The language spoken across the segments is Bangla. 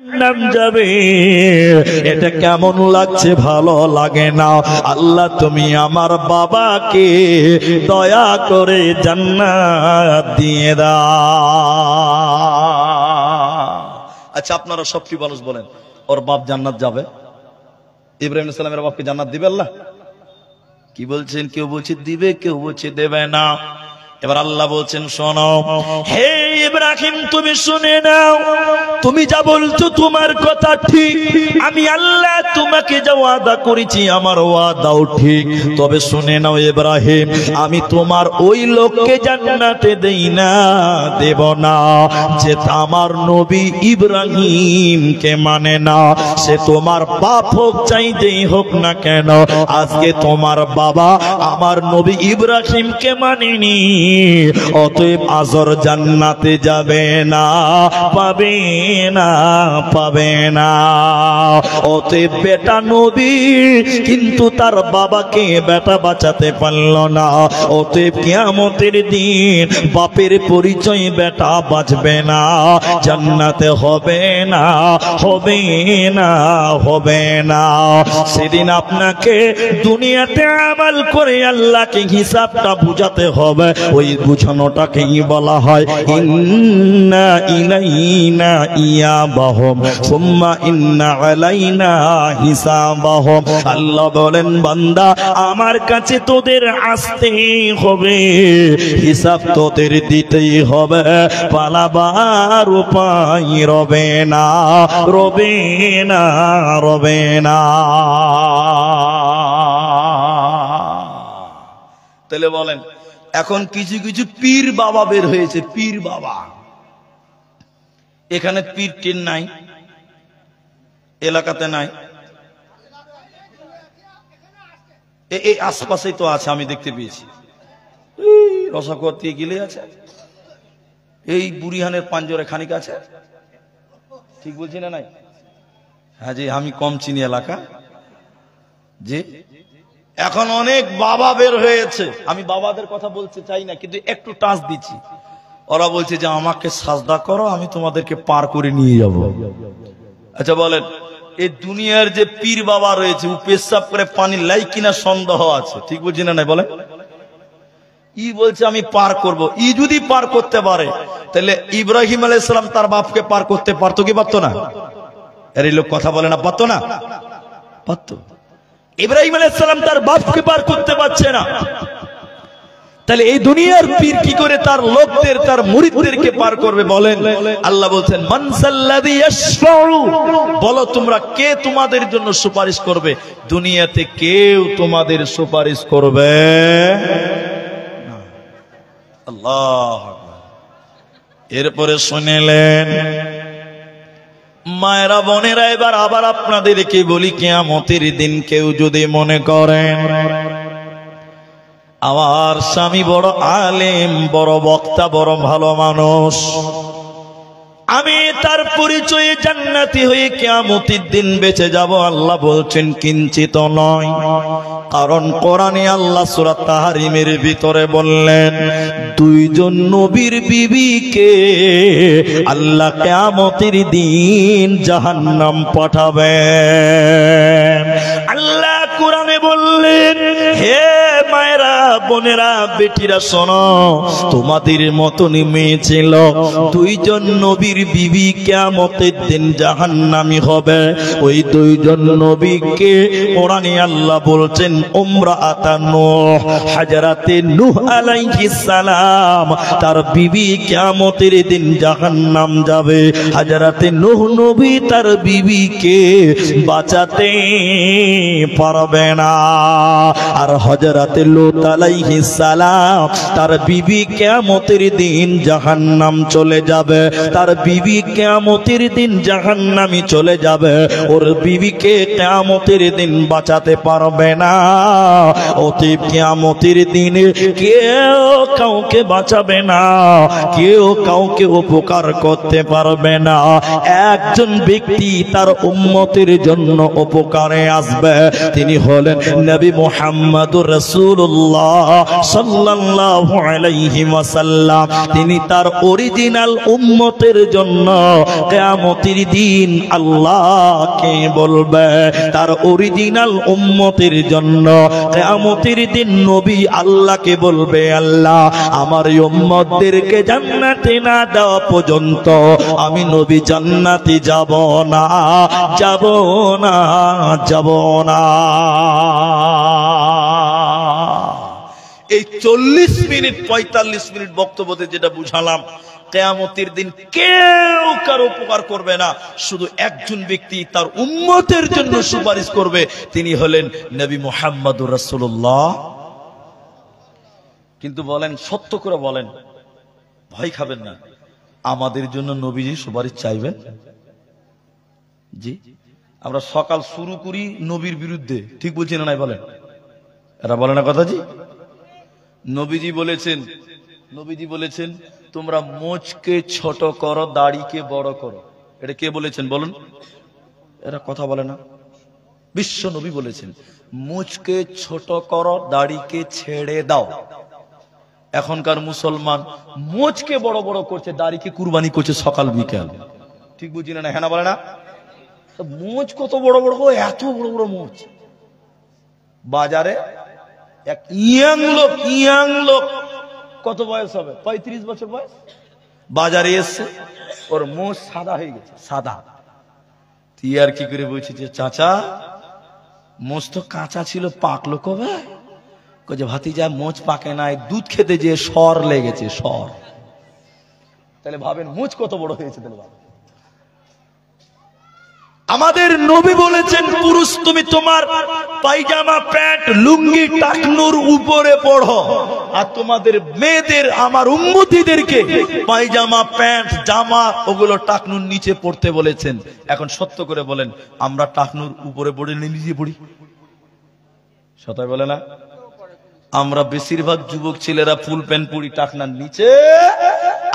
নাম যাবে, এটা কেমন লাগছে? ভালো লাগে না। আল্লাহ তুমি আমার বাবাকে দয়া করে জান্নাত দিয়ে দাও। আচ্ছা আপনারা সব কি মানুষ বলেন ওর বাপ জান্নাত যাবে? ইব্রাহিম আলাইহিস সালামের বাপকে জান্নাত দিবে আল্লাহ? কি বলছেন? কেউ বলছে দিবে, কেউ বলছে দেবে না। এবার আল্লাহ বলছেন শোনো, হে ইব্রাহিম তুমি শুনে নাও, তুমি যা বলছো তোমার কথা ঠিক, আমি আল্লাহ তোমাকে যা ওয়াদা করেছি আমার ওয়াদাও ঠিক। তবে শুনে নাও ইব্রাহিম, আমি তোমার ওই লোককে জান্নাতে দেই না, দেব না যে আমার নবী ইব্রাহিমকে মানে না। সে তোমার বাপ হোক চাইতেই হোক না কেন, আজকে তোমার বাবা আমার নবী ইব্রাহিমকে মানেনি, অতএব আজর জান্নাতে যাবে না, পাবে না, পাবে না। অতএব বেটা নবী কিন্তু তার বাবাকে বেটা বাঁচাতে পারল না। অতএব কিয়ামতের দিন বাপের পরিচয় বেটা বাঁচবে না, জান্নাতে হবে না, হবে না, হবে না। সেদিন আপনাকে দুনিয়াতে আমাল করে আল্লাহকে হিসাবটা বুঝাতে হবে। ওই বুঝানোটাকেই বলা হয় ইন্না ইলাইনা ইয়াবাহুম সুম্মা ইন্না আলাইনা হিসাবাহুম। আল্লাহ বলেন বান্দা আমার কাছে তোদের আসতেই হবে, হিসাব তোদের দিতেই হবে, পালাবার উপায় রবে না, রবে না, রবে না। তাহলে বলেন এখন কিছু কিছু পীর বাবা বের হয়েছে, পীর বাবা। এখানে পীর টির নাই, এলাকাতে নাই, এই আশপাশেই তো আছে, আমি দেখতে পেয়েছি। রসাকতি গিলে আছে, এই বুড়িহানের পাঞ্জরে খানিক আছে, ঠিক বলছি না? নাই? হ্যাঁ জি, আমি কম চিনি এলাকা জি। এখন অনেক বাবা বের হয়েছে, আমি বাবাদের কথা বলতে চাই না, কিন্তু একটু টাচ দিচ্ছি। ওরা বলছে যে আমাকে সাজদা করো, আমি তোমাদেরকে পার করে নিয়ে যাব। আচ্ছা বলেন এই দুনিয়ার যে পীর বাবা রয়েছে ও পেশাব করে পানি লাই কিনা সন্দেহ আছে, ঠিক বলছি না? নাই বলেন। ই বলছে আমি পার করব। ই যদি পার করতে পারে তাহলে ইব্রাহিম আলাইহিস সালাম তার বাপকে পার করতে পারতো কি পারতো না? এর এই লোক কথা বলে না, পারতো না? পারতো। ইব্রাহিম আলাইহিস সালাম তার বাপকে পার করতে পারছে না, তাহলে এই দুনিয়ার পীর কি করে তার লোকদের, তার মুরিদদেরকে পার করবে? বলেন। আল্লাহ বলছেন মান সাল্লাযী ইয়াশফাউ, বলো তোমরা কে তোমাদের জন্য সুপারিশ করবে? দুনিয়াতে কেউ তোমাদের সুপারিশ করবে না। আল্লাহু আকবার। এরপরে শুনলেন মায়েরা বোনেরা, এবার আবার আপনাদেরকে বলি, কিয়ামতের দিন কেউ যদি মনে করেন আমার স্বামী বড় আলেম, বড় বক্তা, বড় ভালো মানুষ, আমি তার পরিচয়ে জান্নাতি হয়ে কিয়ামতের দিন বেঁচে যাব, আল্লাহ বলছেন কিঞ্চিত নয়। কারণ কোরআনে আল্লাহ সূরা তাহরিমের ভিতরে বললেন দুইজন নবীর বিবিকে আল্লাহ কিয়ামতের দিন জাহান্নাম পাঠাবেন। আল্লাহ কোরআনে বললেন হে মায়েরা বোনেরা বেটিরা শোনো, তোমাদের মতনই মেয়ে ছিল, দুইজন নবীর বিবি কিয়ামতের দিন জাহান্নামী হবে। ওই দুইজন নবীকে কোরআনে আল্লাহ বলছেন উমরাআতা নূহ, হযরতে নূহ আলাইহিস সালাম তার বিবি কিয়ামতের দিন জাহান্নাম যাবে। হযরতে নূহ নবী তার বিবিকে বাঁচাতে পারবে না। আর হযরতে লূত আলাইহিস সালাম তার বিবি কিয়ামতের দিন জাহান্নাম চলে যাবে, তার বিবি কিয়ামতের দিন জাহান্নামী চলে যাবে, ওর বিবিকে কিয়ামতের দিন বাঁচাতে পারবে না। অতএব কিয়ামতের দিনে কেউ কাউকে বাঁচাবে না, কেউ কাউকে উপকার করতে পারবে না। একজন ব্যক্তি তার উম্মতের জন্য উপকারে আসবে, তিনি হলেন নবী মুহাম্মদুর রাসূলুল্লাহ সাল্লাল্লাহু আলাইহি ওয়াসাল্লাম। তিনি তার অরিজিনাল উম্মতের জন্য কিয়ামতের দিন আল্লাহকে বলবে, তার অরিজিনাল উম্মতের জন্য কিয়ামতের দিন নবী আল্লাহকে বলবে, আল্লাহ আমার এই উম্মতদেরকে জান্নাতে না দেওয়া পর্যন্ত আমি নবী জান্নাতে যাব না, যাব না, যাব না। এই 40 মিনিট 45 মিনিট বক্তব্যতে যেটা বুঝালাম, কিয়ামতের দিন কেউ কারো উপকার করবে না, শুধু একজন ব্যক্তি তার উম্মতের জন্য সুপারিশ করবে, তিনি হলেন নবী মুহাম্মদুর রাসূলুল্লাহ। কিন্তু বলেন, সত্য করে বলেন, ভয় খাবেন না, আমাদের জন্য নবীজি সুপারিশ চাইবেন? জি, আমরা সকাল শুরু করি নবীর বিরুদ্ধে, ঠিক বলছি না নাই বলেন? এরা বলে না কথা জি? নবীজি বলেছেন তোমরা মোচকে ছোট করো, দাড়িকে বড় করো। এটা কে বলেছেন বলুন? এরা কথা বলে না। বিশ্ব নবী বলেছেন মোচকে ছোট করো, দাড়িকে ছেড়ে দাও। এখনকার মুসলমান মোচকে বড় বড় করছে, দাড়িকে কুরবানি করছে সকাল বিকাল, ঠিক বুঝি না? হ্যাঁ না বলে না? মোচ কত বড় বড়, এত বড় বড় মোচ। বাজারে এক ইয়াং লোক, কত বয়স হবে, 35 বছর বয়স, বাজারে এসছে, ওর মোচ সাদা হয়ে গেছে, সাদা। তুই আর কি করে বলছিস যে চাচা মোচ তো কাঁচা ছিল, পাকলো কবে? যে ভাতিজা মোচ পাকে নাই, দুধ খেতে যে সর লেগেছে, সর। তাহলে ভাবেন মোচ কত বড় হয়েছে। তাহলে ভাবেন, আমাদের নবী বলেছেন পুরুষ তুমি তোমার পায়জামা প্যান্ট লুঙ্গি টাকনুর উপরে পড়ো, আর তোমাদের মেয়েদের আমার উম্মতিদেরকে পায়জামা প্যান্ট জামা ওগুলো টাকনুর নিচে পড়তে বলেছেন। এখন সত্য করে বলেন, আমরা টাকনুর উপরে পড়ে নিচে পড়ি? সতাই বলে না? আমরা বেশিরভাগ যুবক ছেলেরা ফুল প্যান্ট পরি টাকনার নিচে,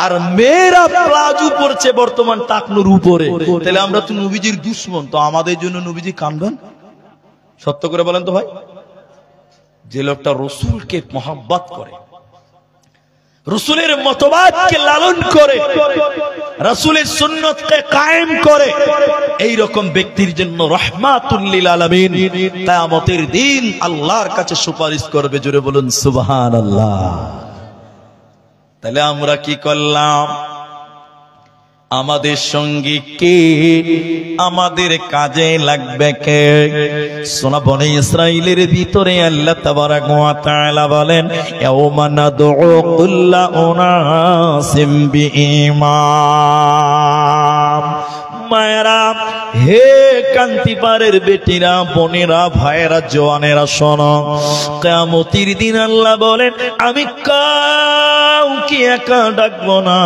আর মেয়েরা প্লাজো পরছে বর্তমান টাকনুর উপরে। তাহলে আমরা তো নবীজির দুশমন, তো আমাদের জন্য নবীজি কাঁদবেন? সত্য করে বলেন তো ভাই। যে লোকটা রসুলকে মহব্বত করে, রসুলের মতবাদকে লালন করে, রসুলের সুন্নতকে কায়েম করে, এই রকম ব্যক্তির জন্য রহমাতুল লিল আলামিন কিয়ামতের দিন আল্লাহর কাছে সুপারিশ করবে। জোরে বলুন সুবহানাল্লাহ। তাহলে আমরা কি করলাম? আমাদের সঙ্গে কে, আমাদের কাজে লাগবে কে? সোনা বনে ইসরাইলের ভিতরে আল্লাহ তাবারাক ওয়া তাআলা বলেন ইয়াউমা নাদউ কুল্লা উনাসিম বিইমাম। মায়েরা, হে কান্তিপাড়ের বেটিরা, বোনেরা, ভাইয়েরা, জওয়ানেরা, শোনো, কিয়ামতের দিন আল্লাহ বলেন আমি কাউকে একা ডাকবো না,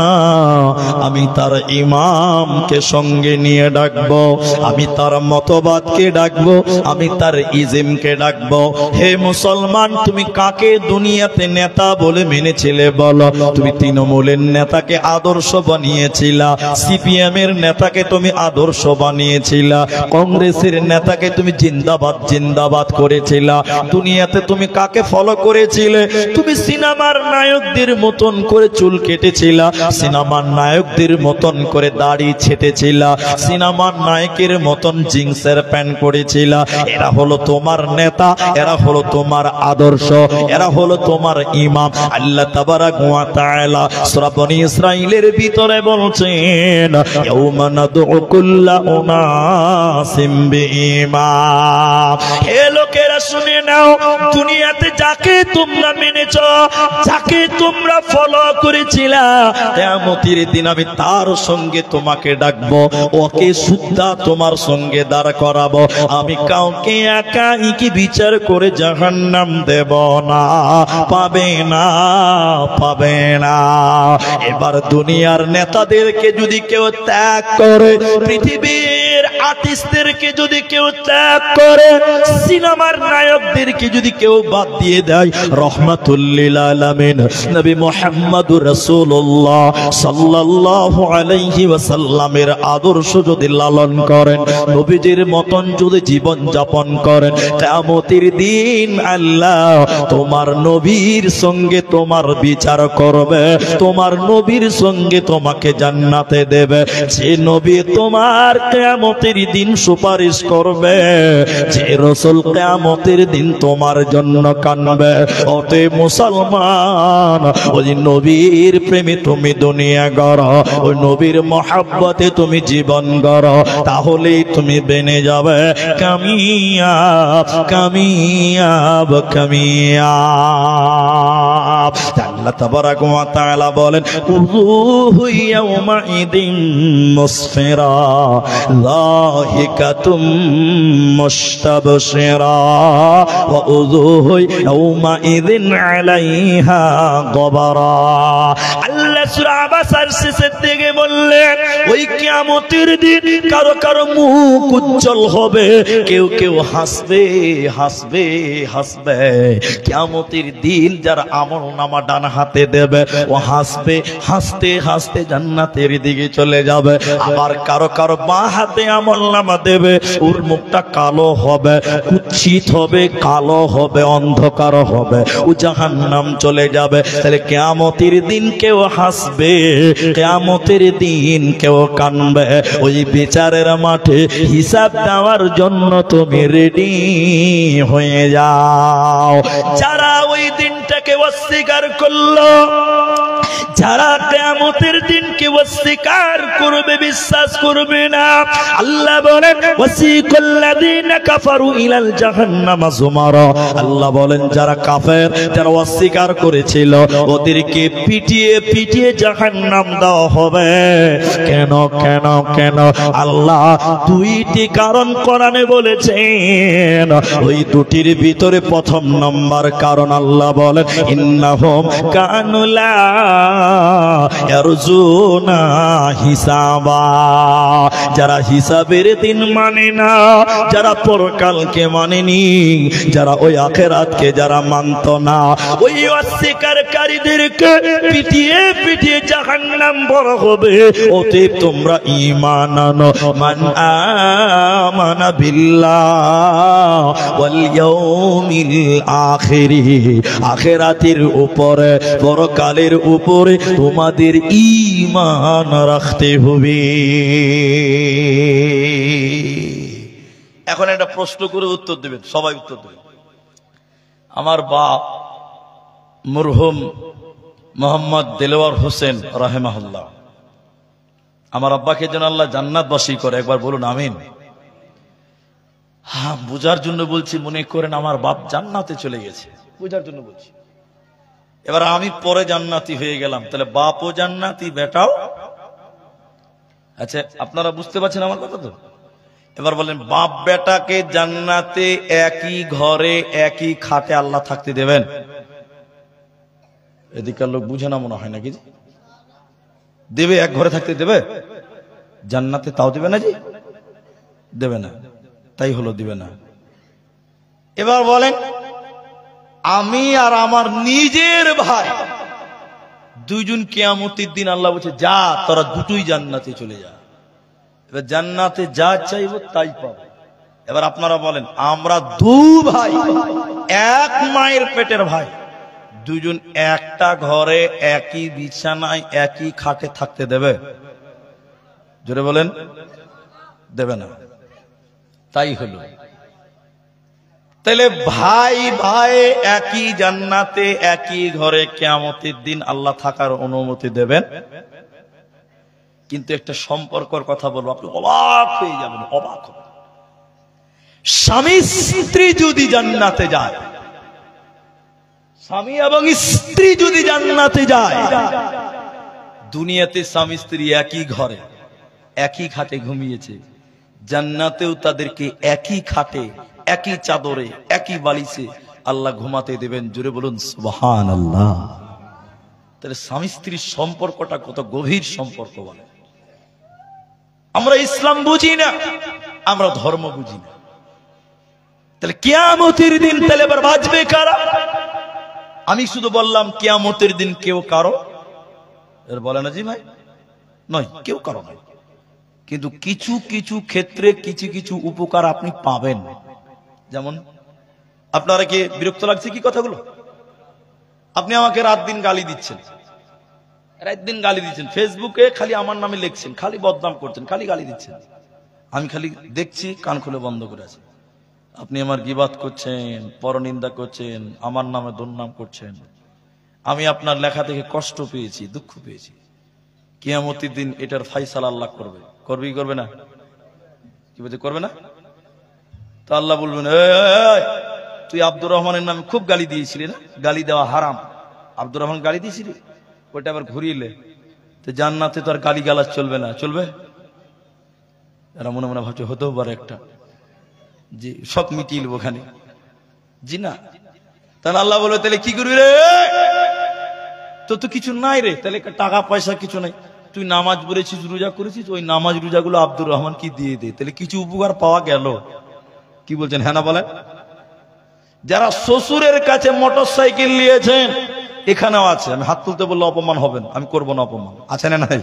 আমি তার ইমামকে সঙ্গে নিয়ে ডাকবো, আমি তার মতবাদকে ডাকবো, আমি তার ইজমকে ডাকবো। হে মুসলমান, তুমি কাকে দুনিয়াতে নেতা বলে মেনেছিলে বলো? তুমি তৃণমূলের নেতাকে আদর্শ বানিয়েছিলা, সিপিএম এর নেতাকে তুমি আদর্শ বানিয়েছিলা, কংগ্রেসের নেতাকে তুমি জিন্দাবাদ জিন্দাবাদ করেছিলা। দুনিয়াতে তুমি কাকে ফলো করেছিলে? তুমি সিনেমার নায়কদের মতন করে চুল কেটেছিলা, সিনেমার নায়কদের মতন করে দাড়ি ছেটেছিলা, সিনেমার নায়কের মতন জিন্সের প্যান্ট পরেছিলা। এরা হলো তোমার নেতা, এরা হলো তোমার আদর্শ, এরা হলো তোমার ইমাম। আল্লাহ তাবারাক ওয়া তাআলা সূরা বনী ইসরাইলের ভিতরে বলছেন ইয়াউমা নাদউ কুল্লা উনাসিম বিইমাম। হে লোকেরা শুনে নাও, দুনিয়াতে যাকে তোমরা মেনেছো, যাকে তোমরা ফলো করেছিলা, কিয়ামতের দিন আমি তার সঙ্গে তোমাকে ডাকবো, ওকে সুদ্ধা তোমার সঙ্গে দাঁড় করাবো। আমি কাউকে একা কি বিচার করে জাহান্নাম দেব না, পাবে না, পাবে না। এবার দুনিয়ার নেতাদেরকে যদি কেউ ত্যাগ করে, পৃথিবীর 8 হাদিসদেরকে যদি কেউ ত্যাগ করে, সিনেমার নায়কদেরকে যদি কেউ বাদ দিয়ে দেয়, রহমাতুল লিল আলামিন নবী মুহাম্মদুর রাসূলুল্লাহ সাল্লাল্লাহু আলাইহি ওয়াসাল্লামের আদর্শ যদি লালন করেন, নবীজির মতন যদি জীবন যাপন করেন, কিয়ামতের দিন আল্লাহ তোমার নবীর সঙ্গে তোমার বিচার করবে, তোমার নবীর সঙ্গে তোমাকে জান্নাতে দেবে। যে নবী তোমার কিয়ামতের দিন সুপারিশ করবে, যে রাসূল কিয়ামতের দিন তোমার জন্য কাঁদবে। ওতে মুসলমান, ওই নবীর প্রেমে তুমি দুনিয়া গড়ো, ওই নবীর মহব্বতে তুমি জীবন গড়ো, তাহলেই তুমি বেনে যাবে কামিয়াব কামিয়াব কামিয়াব। আল্লাহ তাবারাক ওয়া তাআলা বলেন, উযুহু ইয়াওমাইদিন মুসফিরা যাহিকাতুম মুস্তাবশিরা ওয়া উযুহু ইয়াওমাইদিন আলাইহা গবারা। আল্লাহ সূরা আবাসার শেষের দিকে বললেন, ওই কিয়ামতের দিন কারো কারো মুখ উজ্জ্বল হবে, কেউ কেউ হাসবে হাসবে হাসবে। কিয়ামতের দিন যারা আমলনামা ডান হাতে দেবে, ও হাসবে, হাসতে হাসতে জান্নাতের দিকে চলে যাবে। আবার কারো কারো বাঁ হাতে আমলনামা দেবে, ওর মুখটা কালো হবে, কুৎসিত হবে, কালো হবে, অন্ধকার হবে, ও জাহান্নাম চলে যাবে। তাহলে কিয়ামতের দিন কেউ হাসবে, কিয়ামতের দিন কেউ কাঁদবে। ওই বিচারের মাঠে হিসাব দেওয়ার জন্য তুমি রেডি হয়ে যাও। যারা ওই দিনটাকে অস্বীকার করলো, যারা কিয়ামতের দিনকে অস্বীকার করবে, বিশ্বাস করবে না, আল্লাহ বলেন ওয়াসিকাল্লাযীনা কাফারু ইলাল জাহান্নামা যুমারা। আল্লাহ বলেন যারা কাফের, যারা অস্বীকার করেছিল, ওদেরকে পিটিয়ে পিটিয়ে জাহান্নাম দেওয়া হবে। কেন কেন কেন? আল্লাহ দুইটি কারণ কোরআনে বলেছেন, ওই দুটির ভিতরে প্রথম নম্বর কারণ আল্লাহ বলেন, ইন্নাহুম কানু লা ইয়ারজুনা হিসাবা। যারা হিসাবের দিন মানে না, যারা পরকালকে মানেনি, যারা ওই আখিরাতকে যারা মানত না, ওই অস্বীকারীদেরকে পিটিয়ে পিটিয়ে জাহান্নাম বড় হবে। অতএব তোমরা ঈমান আনো, মান আমানা বিল্লাহ ওয়াল ইয়াউমিল আখির। আখিরাতের উপরে, পরকালের উপরে তোমাদের ঈমান রাখতে হবে। এখন একটা প্রশ্ন করে উত্তর দেবেন, সবাই উত্তর দেবেন। আমার বাপ মরহুম মোহাম্মদ দেলোয়ার হোসেন রাহেমাহুল্লাহ, আমার আব্বাকে যেন আল্লাহ জান্নাতবাসী করে, একবার বলুন আমিন। হ্যাঁ, বুঝার জন্য বলছি, মনে করেন আমার বাপ জান্নাতে চলে গেছে, বুঝার জন্য বলছি। এবার আমি পরে জান্নাতি হয়ে গেলাম, তাহলে বাপও জান্নাতি, বেটাও। আচ্ছা, আপনারা বুঝতে পারছেন আমার কথা তো? এবার বলেন, বাপ বেটাকে জান্নাতে একই ঘরে একই খাটে আল্লাহ থাকতে দেবেন? এদিকার লোক বুঝে না মনে হয় নাকি? দেবে? এক ঘরে থাকতে দেবে জান্নাতে? তাও দেবে না জি, দেবে না। তাই হলো, দিবে না। এবার বলেন, আমি আর আমার নিজের ভাই দুইজন কিয়ামতের দিন আল্লাহ বলছে, যা তোরা দুটোই জান্নাতে চলে যা। এবার জান্নাতে যা চাইবো তাই পাবো। এবার আপনারা বলেন, আমরা দু ভাই, এক মায়ের পেটের ভাই, দুজন একটা ঘরে একই বিছানায় একই খাটে থাকতে দেবে? জোরে বলেন, দেবে না। তাই হলো। তাহলে ভাই ভাই একই জান্নাতে একই ঘরে কিয়ামতের দিন আল্লাহ থাকার অনুমতি দেবেন। কিন্তু একটা সম্পর্কের কথা বলবো, আপনি অবাক হয়ে যাবেন, অবাক হবেন। স্বামী স্ত্রী যদি জান্নাতে যায়, স্বামী এবং স্ত্রী যদি জান্নাতে যায়, দুনিয়াতে স্বামী স্ত্রী একই ঘরে একই খাটে ঘুমিয়েছে, জান্নাতেও তাদেরকে একই খাটে একই চাদরে একই বালিশে আল্লাহ ঘুমাতে দেবেন। জোরে বলুন সুবহানাল্লাহ। তাহলে স্বামী স্ত্রীর সম্পর্কটা কত গভীর সম্পর্ক বলে। আমরা ইসলাম বুঝি না, আমরা ধর্ম বুঝি না। তাহলে কিয়ামতের দিন তাহলে এবার বাঁচবে কারা? আমি শুধু বললাম কিয়ামতের দিন কেউ কারো এর বলে না জি ভাই, নয়, কেউ কারো নয়। কিন্তু কিছু কিছু ক্ষেত্রে কিছু কিছু উপকার আপনি পাবেন। যেমন আপনারা কি বিরক্ত লাগছে কি কথাগুলো? আপনি আমাকে রাত দিন গালি দিচ্ছেন, ফেসবুকে খালি আমার নামে লিখছেন, খালি বদনাম করছেন, খালি গালি দিচ্ছেন। আমি খালি দেখছি, কান খুলে বন্ধ করে আছি। আপনি আমার গীবাত করছেন, পরনিন্দা করছেন, আমার নামে দুর্নাম করছেন। আমি আপনার লেখা থেকে কষ্ট পেয়েছি, দুঃখ পেয়েছি। কিয়ামতের দিন এটার ফায়সালা আল্লাহ করবে। করবে কি করবে না? কি বলছে করবে না? তো আল্লাহ বলবেন, তুই আব্দুর রহমানের নামে খুব গালি দিয়েছিলি না? গালি দেওয়া হারাম। আব্দুর রহমান গালি দিয়েছিলি, ওইটা আবার ঘুরিয়ে তো জান্নাতে তো আর গালি গালাজ চলবে না। চলবে? এরা মনে মনে ভাবছে হতেও পারে একটা, যে সব মিটিয়ে নেবো ওখানে। জি না। তাহলে আল্লাহ বলে, তাহলে কি করবি রে? তো তো কিছু নাই রে, তাহলে টাকা পয়সা কিছু নাই। তুই নামাজ পড়েছিস, রোজা করেছিস, ওই নামাজ রোজাগুলো আব্দুর রহমান কি দিয়ে দে, তাহলে কিছু উপকার পাওয়া গেল। কি বলছেন? হ্যাঁ না বলেন? যারা শ্বশুরের কাছে মোটর সাইকেল নিয়েছেন, এখানেও আছে। আমি হাত তুলতে বললে অপমান হবেন, আমি করবো না অপমান। আছে না নাই?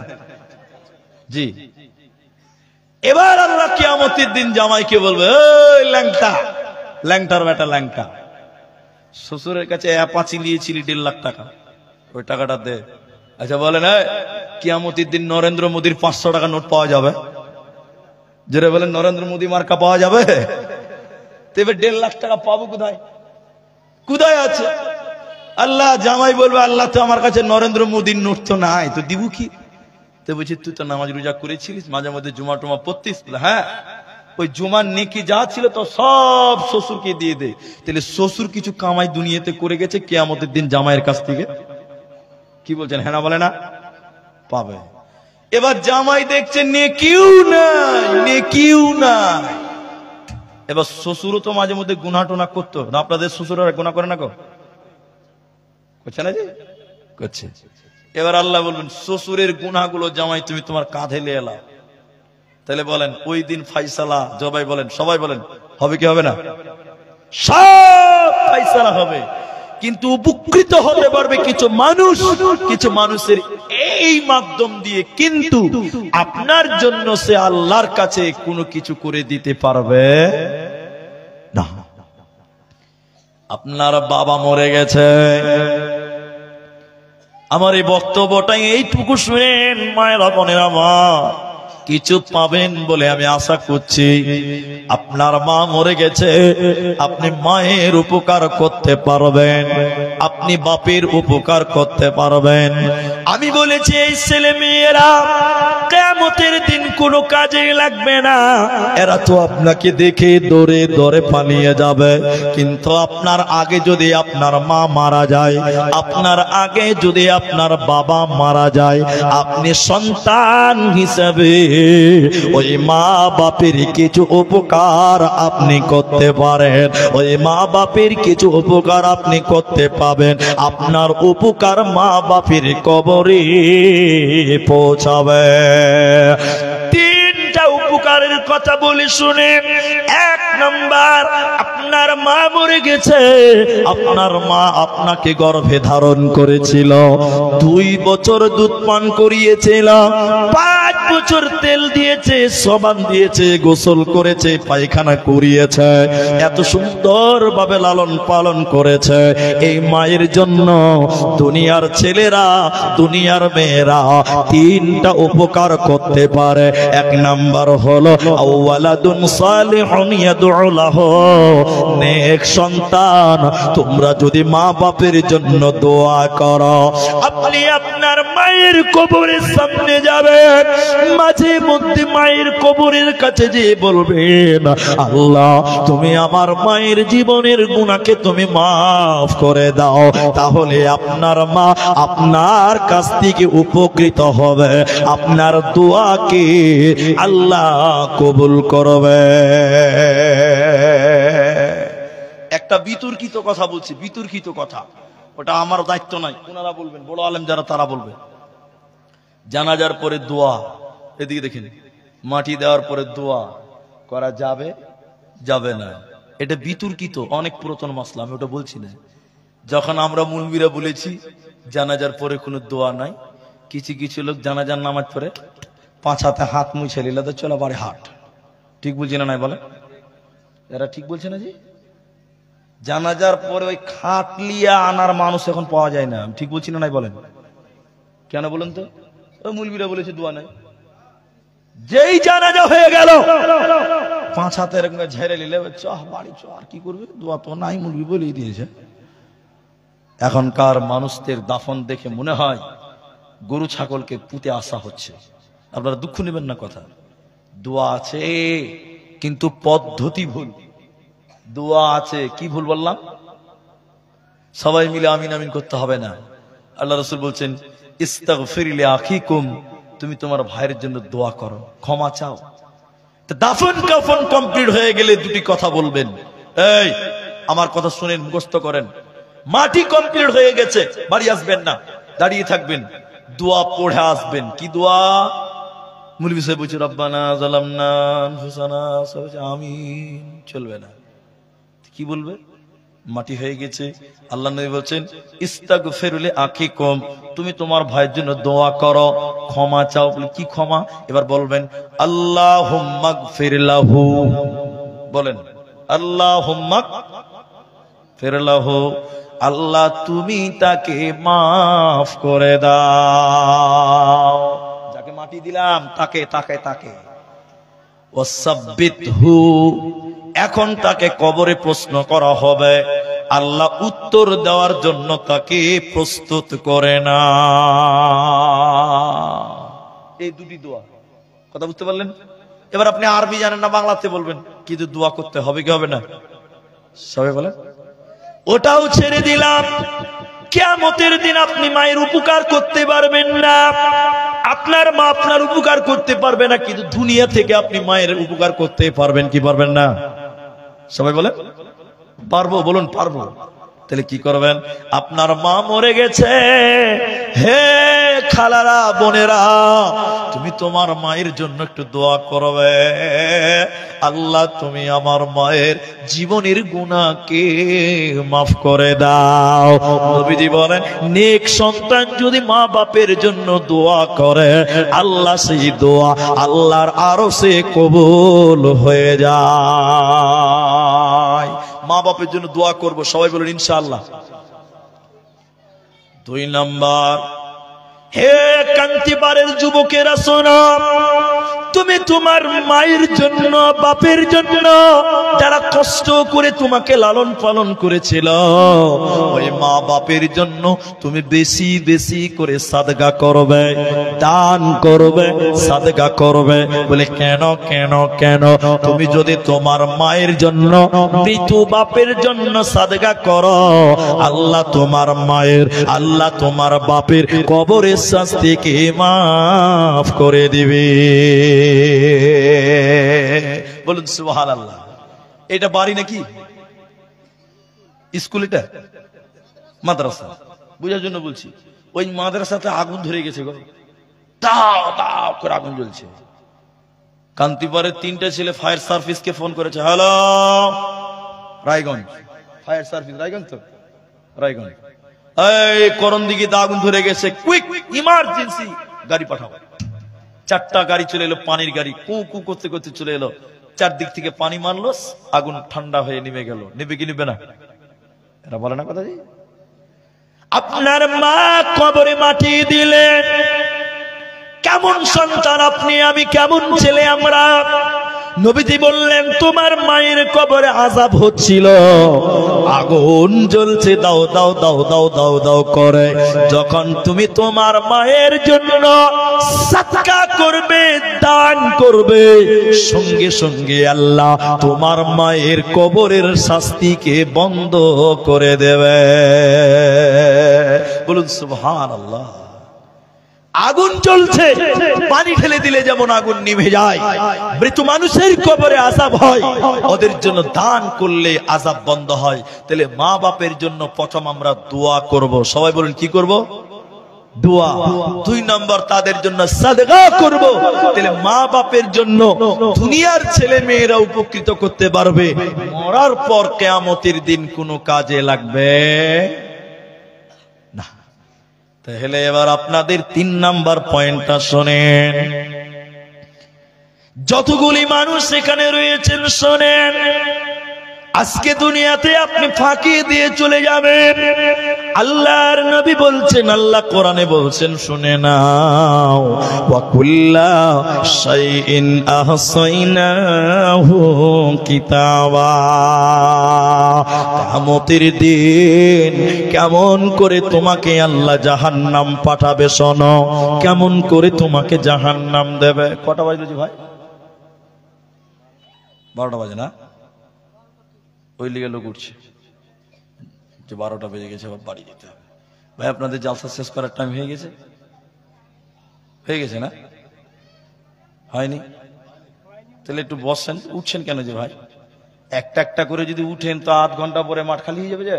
জি। এবার আল্লাহ কিয়ামতের দিন জামাইকে বলবে, এই ল্যাংটা, ল্যাংটার বেটা ল্যাংটা, শ্বশুরের কাছে অ্যাপাচি নিয়েছিলি 1.5 লাখ টাকা, ওই টাকাটা দে। আচ্ছা বলেন, কিয়ামতের দিন নরেন্দ্র মোদীর 500 টাকা নোট পাওয়া যাবে? যেটা বলেন নরেন্দ্র মোদী মার্কা পাওয়া যাবে? তবে 1.5 লাখ টাকা পাবো কোথায়? কোথায় আছে? আল্লাহ জামাই বলবে, আল্লাহ তো আমার কাছে নরেন্দ্র মোদীর নোট তো নাই, তো দিব কি? তো বলছি, তুই তো নামাজ রোজা করেছিলিস, মাঝে মধ্যে জুমা টুমা পড়তিস। হ্যাঁ, ওই জুমার নেকি যা ছিল তো সব শ্বশুরকে দিয়ে দে। তাহলে শ্বশুর কিছু কামাই দুনিয়াতে করে গেছে, কিয়ামতের দিন জামাইয়ের কাছ থেকে। কি বলছেন? হ্যাঁ না বলে না? পাবে। এবার জামাই দেখছে নেকিও নাই, নেকিও নাই। এবার শ্বশুরও তো মাঝে মধ্যে গুনাহ টোনা করতো না। আপনাদের শ্বশুররা গুনাহ করে না? করছে না? যে করছে। এবার আল্লাহ বলবেন, শ্বশুরের গুনাহগুলো জামাই তুমি তোমার কাঁধে নিয়ে এলা। তাহলে বলেন ওই দিন ফায়সালা, জবাই বলেন, সবাই বলেন, হবে কি হবে না? সব ফায়সালা হবে। কিন্তু উপকৃত হতে পারবে কিছু মানুষ, কিছু মানুষের এই মাধ্যম দিয়ে। কিন্তু আপনার জন্য সে আল্লাহর কাছে কোনো কিছু করে দিতে পারবে না। আপনার বাবা মরে গেছে, আমার এই বক্তব্যটাই এইটুকু শুনেন মায়েরা বোনেরা, আমার কিছু পাবেন বলে আমি আশা করছি। আপনার মা মরে গেছে, আপনি মায়ের উপকার করতে পারবেন, আপনি বাপের উপকার করতে পারবেন। আমি বলেছি এই ছেলে মেয়েরা কিয়ামতের দিন কোনো কাজে লাগবে না। এরা তো আপনাকে দেখে দৌড়ে দৌড়ে পালিয়ে যাবে। কিন্তু আপনার আগে যদি আপনার মা মারা যায়, আপনার আগে যদি আপনার বাবা মারা যায়, আপনি সন্তান হিসেবে ওই মা বাপের কিছু উপকার আপনি করতে পারেন। ওই মা বাপের কিছু উপকার আপনি করতে পাবেন। আপনার উপকার মা বাপের কবরে পৌঁছাবে। তিনটা উপকারের কথা বলি শুনেন। 1 নাম্বার, আপনার মা মরে গেছে, আপনার মা আপনাকে গর্ভে ধারণ করেছিল, 2 বছর দুধ পান করিয়েছিল, 5 বছর তেল দিয়েছে, সাবান দিয়েছে, গোসল করেছে, পায়খানা করিয়েছে, এত সুন্দর ভাবে লালন পালন করেছে। এই মায়ের জন্য দুনিয়ার ছেলেরা, দুনিয়ার মেয়েরা 3টা উপকার করতে পারে। 1 নাম্বার হলো আওয়ালাদুন সালিহুন ইয়াদউ লাহু, নেক সন্তান। তোমরা যদি মা বাপের জন্য দোয়া করো, আপনি আপনার মায়ের কবরের সামনে যাবেন, মাঝে মধ্যে মায়ের কবরের কাছে যে বলবেন, আল্লাহ তুমি আমার মায়ের জীবনের গুনাহকে তুমি মাফ করে দাও, তাহলে আপনার মা আপনার কাছ থেকে উপকৃত হবে, আপনার দোয়াকে আল্লাহ কবুল করবে। একটা বিতর্কিত কথা বলছি, বিতর্কিত কথা, ওটা আমার দায়িত্ব নাই, ওনারা বলবেন, বড় আলেম যারা তারা বলবে। জানাজার পরে দোয়া, এদিকে দেখেন, মাটি দেওয়ার পরে দোয়া, করা যাবে যাবে না, এটা বিতর্কিত, অনেক পুরাতন মাসলা, আমি ওটা বলছি না। যখন আমরা মুলবিরা বলেছি জানাজার পরে কোনো দোয়া নাই, কিছু কিছু লোক জানাজার নামাজ পড়ে 5 হাতে হাত মুছে নিলে তো চলো বাড়ি হাট, ঠিক বলছি না নাই বলে? এরা ঠিক বলছে না জি? জানাজার পরে ওই খাটলিয়া আনার মানুষ এখন পাওয়া যায় না, ঠিক বলছি না নাই বলেন? কেন বলেন তো? ওই মুলবিরা বলেছে দোয়া নাই। যেই জানাজা হয়ে গেল 5 হাতে এরকম ঝেড়ে নিলে চাহ বাড়ি চ, আর কি করবে, দোয়া তো নাই, মুলবি বলেই দিয়েছে। এখনকার মানুষদের দাফন দেখে মনে হয় গরু ছাগলকে পুঁতে আসা হচ্ছে। আপনারা দুঃখ নেবেন না, কথা দোয়া আছে কিন্তু পদ্ধতি ভুল। দোয়া আছে, কি ভুল বললাম? সবাই মিলে আমিন আমিন করতে হবে না। আল্লাহ রাসূল বলছেন ইস্তাগফির লি আখিকুম, তুমি তোমার ভাইয়ের জন্য দোয়া করো, ক্ষমা চাও। দাফন কাফন কমপ্লিট হয়ে গেলে দুটি কথা বলবেন, এই আমার কথা শুনেন, মুখস্থ করেন। মাটি কমপ্লিট হয়ে গেছে, বাড়ি আসবেন না, দাঁড়িয়ে থাকবেন, দোয়া পড়ে আসবেন। কি দোয়া? মুলবি সাহেব বলছে রব্বানা যালামনা আনফুসানা, আমিন, চলবে না। কি বলবে? মাটি হয়ে গেছে। আল্লাহ নবী বলছেন ইস্তাগফির লি আখিকুম, তুমি তোমার ভাইয়ের জন্য দোয়া করো, ক্ষমা চাও। কি ক্ষমা? এবার বলবেন আল্লাহুম্মা গফির লাহু, বলেন আল্লাহুম্মা গফির লাহু, আল্লাহ তুমি তাকে মাফ করে দাও। যাকে মাটি দিলাম তাকে তাকে তাকে ওয়াসাব্বিতহু, এখন তাকে কবরে প্রশ্ন করা হবে, আল্লাহ উত্তর দেওয়ার জন্য তাকে প্রস্তুত করে না। এই দুটি দোয়া, কথা বুঝতে পারলেন? এবার আপনি আরবি জানেন না, বাংলাতে বলবেন, কিন্তু দোয়া করতে হবে কি হবে না? সবাই বলেন। ওটাও ছেড়ে দিলাম, কিয়ামতের দিন আপনি মায়ের উপকার করতে পারবেন না, আপনার মা আপনার উপকার করতে পারবে না, কিন্তু দুনিয়া থেকে আপনি মায়ের উপকার করতে পারবেন কি পারবেন না? সবাই বলেন পারবো, বলুন পারবো। তাহলে কি করবেন? আপনার মা মরে গেছে, হে খালারা বোনেরা, তুমি তোমার মায়ের জন্য একটু দোয়া করবে, আল্লাহ তুমি আমার মায়ের জীবনের গুনাহকে মাফ করে দাও। নবীজি বলেন নেক সন্তান যদি মা বাপের জন্য দোয়া করে, আল্লাহ সেই দোয়া আল্লাহর আরশে কবুল হয়ে যায়। মা বাপের জন্য দোয়া করব, সবাই বলেন ইনশাআল্লাহ। 2 নাম্বার, হে কান্তিপাড়ের যুবকেরা শোনো, তুমি তোমার মায়ের জন্য বাপের জন্য যারা কষ্ট করে তোমাকে লালন পালন করেছিল, ওই মা বাপের জন্য তুমি বেশি বেশি করে সাদকা করবে, দান করবে, সাদকা করবে। বলে কেন কেন কেন? তুমি যদি তোমার মায়ের জন্য, মৃত বাপের জন্য সাদকা করো, আল্লাহ তোমার মায়ের, আল্লাহ তোমার বাপের কবরের শাস্তিকে মাফ করে দিবে। বলুন সুবহানাল্লাহ। এটা বাড়ি নাকি স্কুল? এটা মাদ্রাসা, বুঝার জন্য বলছি। ওই মাদ্রাসাতে আগুন ধরে গেছে গো, দাও দাও করে আগুন জ্বলছে। কান্তিপাড়ের 3টে ছেলে ফায়ার সার্ভিসকে ফোন করেছে, hello Raiganj fire service, Raiganj তো, রায়গঞ্জ, এই করণদিঘিতে আগুন ধরে গেছে, কুইক ইমার্জেন্সি গাড়ি পাঠাও। 4টা গাড়ি চলে এলো, পানির গাড়ি, কু কু করতে করতে চলে এলো, চারদিক থেকে পানি মারলো, আগুন ঠান্ডা হয়ে নেমে গেল। নেবে কি নেবে না? এরা বলে না কথা জি। আপনার মা কবরে মাটি দিলেন, কেমন সন্তান আপনি, আমি কেমন ছেলে আমরা। নবীজি বললেন তোমার মায়ের কবরে আযাব হচ্ছিল, আগুন জ্বলছে, দাও দাও দাও দাও দাও দাও করে। যখন তুমি তোমার মায়ের জন্য সাদকা করবে, দান করবে, সঙ্গে সঙ্গে আল্লাহ তোমার মায়ের কবরের শাস্তিকে বন্ধ করে দেবে। বলুন সুবহানাল্লাহ। আগুন জ্বলছে, পানি ঢেলে দিলে যেমন আগুন নিভে যায়, মৃত মানুষের কবরে আযাব হয়, ওদের জন্য দান করলে আযাব বন্ধ হয়। তাহলে মা বাপের জন্য প্রথম আমরা দোয়া করব। সবাই বলেন কি করব? দোয়া। 2 নম্বর তাদের জন্য সাদকা করব। তাহলে মা বাপের জন্য দুনিয়ার ছেলে মেয়েরা উপকৃত করতে পারবে, মরার পর কিয়ামতের দিন কোনো কাজে লাগবে না। তাহলে এবার আপনাদের 3 নাম্বার পয়েন্টটা শোনেন। যতগুলি মানুষ এখানে রয়েছেন শোনেন, আজকে দুনিয়াতে আপনি ফাঁকি দিয়ে চলে যাবেন। আল্লাহর নবী বলছেন, আল্লাহ কোরআনে বলছেন, শুনে নাও, ওয়া কুল্লা শাইইন আহসাইনাহু কিতাবা। কিয়ামতের দিন কেমন করে তোমাকে আল্লাহ জাহান্নাম পাঠাবে শোনো, কেমন করে তোমাকে জাহান্নাম দেবে। কটা বাজলো জি ভাই? 12টা বাজে না? ওই লিগে লোক উঠছে যে 12টা বেজে গেছে, আবার বাড়ি যেতে হবে। ভাই আপনাদের জালসা শেষ করার টাইম হয়ে গেছে? হয়ে গেছে না? হয়নি? তাহলে একটু বসছেন, উঠছেন কেন যে ভাই? একটা একটা করে যদি উঠেন তো আধ ঘন্টা পরে মাঠ খালি হয়ে যাবে। যে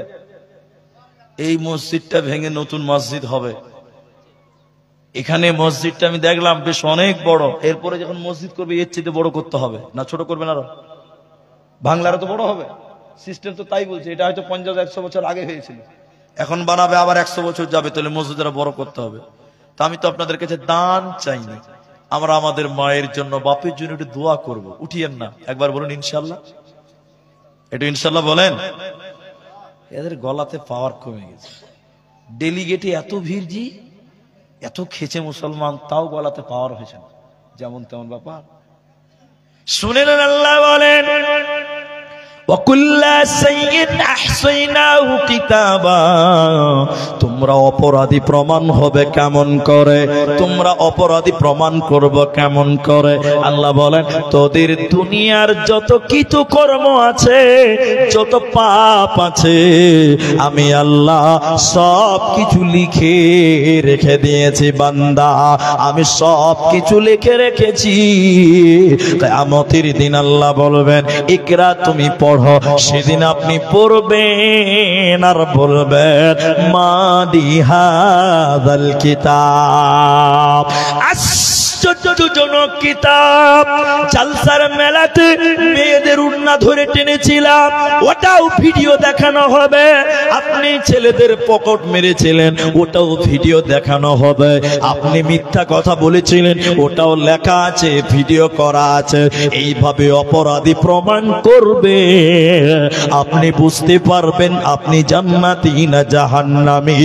এই মসজিদটা ভেঙে নতুন মসজিদ হবে, এখানে মসজিদটা আমি দেখলাম বেশ অনেক বড়। এরপরে যখন মসজিদ করবে এর চেয়ে বড় করতে হবে না, ছোট করবেন আরো? বাংলারও তো বড় হবে, সিস্টেম তো তাই বলছে। এটা হয়তো 50-100 বছর আগে হয়েছিল, এখন বানাবে আবার 100 বছর যাবে, তাহলে মসজিদটা বড় করতে হবে। তা আমি তো আপনাদের কাছে দান চাইনি, আমরা আমাদের মায়ের জন্য বাপের জন্য একটু দোয়া করব। উঠিয়েন না, একবার বলুন ইনশাল্লাহ। একটু ইনশাল্লাহ বলেন। এদের গলাতে পাওয়ার কমে গেছে, ডেলিগেটে এত ভিড় জি, এত খেচে মুসলমান, তাও গলাতে পাওয়ার হয়েছে না, যেমন তেমন ব্যাপার। শুনেন আল্লাহ বলেন, তোমরা অপরাধী প্রমাণ হবে কেমন করে, তোমরা অপরাধী প্রমাণ করব কেমন করে। আল্লাহ বলেন, তোদের দুনিয়ার যত কিছু কর্ম আছে, যত পাপ আছে, আমি আল্লাহ সব কিছু লিখে রেখে দিয়েছি বান্দা, আমি সব কিছু লিখে রেখেছি। কিয়ামতের দিন আল্লাহ বলবেন, ইকরা, তুমি পড়ো। সেদিন আপনি পড়বেন আর বলবেন, মাদি হাযাল কিতাব, আশ্চর্যজনক কিতাব। জালসার মেলাতে মেয়েদের উন্না ধরে টেনেছিলাম, ওটাও ভিডিও দেখানো হবে। আপনি ছেলেদের পকেট মেরেছিলেন, ওটাও ভিডিও দেখানো হবে। আপনি মিথ্যা কথা বলেছিলেন, ওটাও লেখা আছে, ভিডিও করা আছে। এইভাবে অপরাধী প্রমাণ করবে, আপনি বুঝতে পারবেন আপনি জান্নাতি না জাহান্নামী।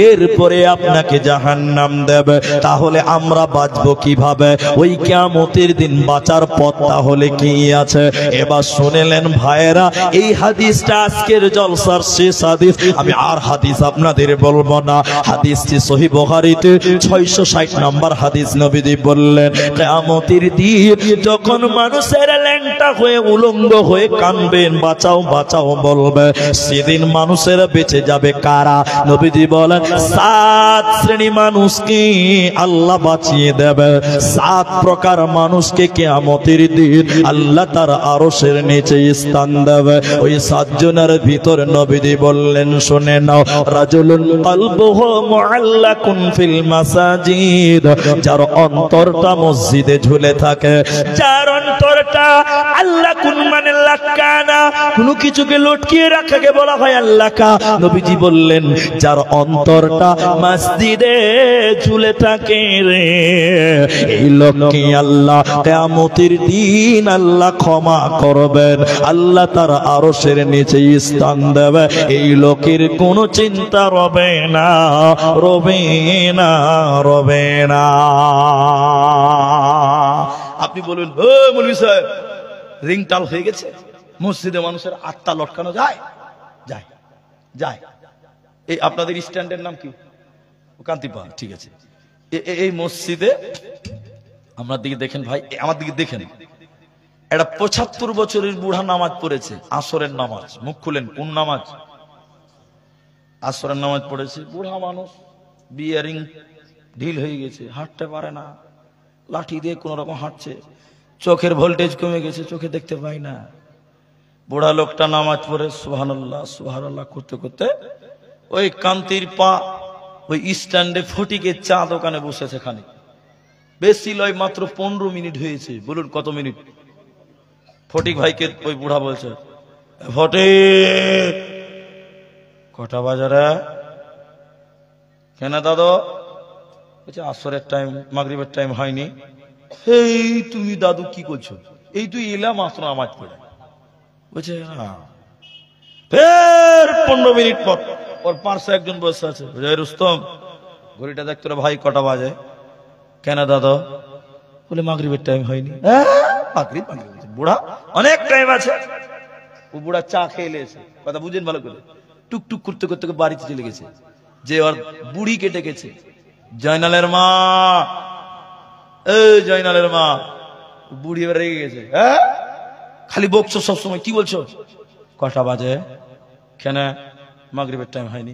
এরপরে আপনাকে জাহান্নাম দেবে। তাহলে আমরা বাঁচবো কিভাবে? ওই কিয়ামতের দিন বাঁচার পথ তাহলে কি আছে? এবার শুনেলেন ভাইয়েরা, এই হাদিসটা আজকের জলসার শেষ হাদিস। আমি আর হাদিস আপনাদের বলবো না। হাদিসটি সহিহ বুখারীতে 660 নম্বর হাদিস। নবীজি বললেন, কিয়ামতের দিন যখন মানুষের ল্যাংটা হয়ে উলঙ্গ হয়ে কানবেন, বাঁচাও বাঁচাও বলবে, সেদিন মানুষেরা বেঁচে যাবে কারা? নবীজি বলেন, 7 শ্রেণী মানুষকে আল্লাহ বাঁচিয়ে দেবে। 7 প্রকার মানুষকে কিয়ামতের দিন আল্লাহ তার আরশের নিচে স্থান দেবে। ওই 7 জনের ভিতরে নবীজি বললেন, শুনে নাও, রাজুলুন কলবুহু মুআল্লাকুন ফিল মাসাজিদ, যার অন্তরটা মসজিদে ঝুলে থাকে, যার অন্তরটা আল্লাহ কুন মানে লাকানা, কোনো কিছুকে লটকিয়ে রাখাকে বলা হয় আল্লাকা। নবীজি বললেন, যার অন্তরটা মসজিদে ঝুলে থাকে রে, এই লোককে আল্লাহ কিয়ামতের দিন আল্লাহ ক্ষমা করবেন, আল্লাহ তার আরশের নিচে স্থান দেবে। এই লোকের কোনো চিন্তা রবে না, রবে না, রবে না। আপনি বলুন, ও মৌলভী সাহেব, রিংটাল হয়ে গেছে, মসজিদে মানুষের আত্মা লটকানো যায়? যায়, যায়। এই আপনাদের স্ট্যান্ডের নাম কি? কান্তিপাড়া, ঠিক আছে। এই মসজিদে আমার দিকে দেখেন ভাই, আমার দিকে দেখেন, একটা 75 বছরের বুড়া নামাজ পড়েছে, আসরের নামাজ। মুখ খুলেন, কোন নামাজ? আসরের নামাজ পড়েছে। বুড়া মানুষ, বিয়ারিং ঢিল হয়ে গেছে, হাঁটতে পারে না, লাঠি দিয়ে কোন রকম হাঁটছে, চোখের ভোল্টেজ কমে গেছে, চোখে দেখতে পাই না। বুড়া লোকটা নামাজ পড়ে সুবহানাল্লাহ সুবহানাল্লাহ করতে করতে ওই কান্তির পা ওই স্ট্যান্ডে ফটিকের চা দোকানে বসেছে খানিক, বেশি লয় মাত্র 15 মিনিট হয়েছে। বলুন কত মিনিট? ফটিক ভাইকে ওই বুড়া বলছে, ফটিক কটা বাজারে? কেন দাদা? বলছে আসরের টাইম, মাগরিবের টাইম হয়নি। এই তুমি দাদু কি করছো? এই তুই এলাম মাত্র নামাজ পড়ে। বলছে না। ফের 15 মিনিট পর ওর পাশে একজন বসে আছে, রুস্তম ঘড়িটা দেখতো রে ভাই কটা বাজে? কেন দাদা? বলে মাগরিবের টাইম হয়নি। মাগরিব বুড়া অনেক টাইম আছে। ও বুড়া চা খেয়ে এসে, কথা বুঝেন ভালো করে, টুকটুক করতে করতে বাড়িতে চলে গেছে। যে ওর বুড়ি কেটে গেছে, জয়নালের মা, এই জয়নালের মা। বুড়ি এবার রেগে গেছে, হ্যাঁ খালি বকছো সবসময়, কি বলছো? কটা বাজে? কেন? মাগরিবের টাইম হয়নি।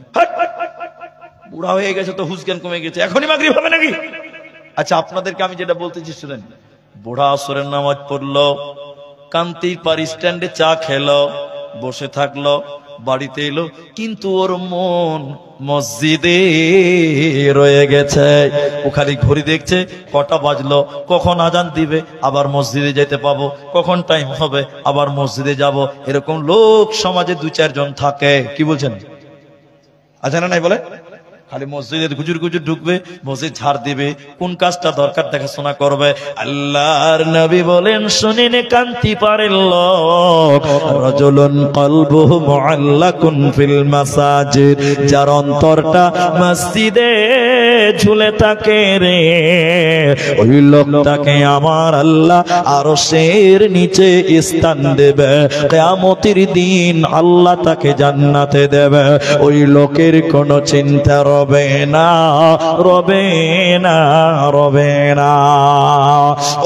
বুড়া হয়ে গেছে তো হুঁশ জ্ঞান কমে গেছে, এখনই মাগরিব হবে নাকি? আচ্ছা আপনাদেরকে আমি যেটা বলতেছি শুনেন। বুড়া আসরের নামাজ পড়লো, কান্তির পার স্ট্যান্ডে চা খেলো, বসে থাকলো, বাড়িতে এলো, কিন্তু ওর মন মসজিদে রয়ে গেছে। ও খালি ঘড়ি দেখছে, কটা বাজলো, কখন আজান দিবে, আবার মসজিদে যেতে পাবো, কখন টাইম হবে, আবার মসজিদে যাব। এরকম লোক সমাজে 2-4 জন থাকে। কি বলছেন? আচ্ছা না নাই বলে? খালি মসজিদের গুজুর গুজুর ঢুকবে, মসজিদ ঝাড় দিবে, কোন কাজটা দরকার দেখাশোনা করবে। আল্লাহর নবী বলেন, শুনেন কান্তি পারের লোক, রাজুলুন কলবুহু মুআল্লাকুন ফিল মাসাজিদ, যার অন্তরটা মসজিদে ঝুলে থাকে রে, ওই লোকটাকে আমার আল্লাহ আরশের নিচে স্থান দেবে। কিয়ামতের দিন আল্লাহ তাকে জান্নাতে দেবে। ওই লোকের কোনো চিন্তা রবে না, রবে না, রবে না।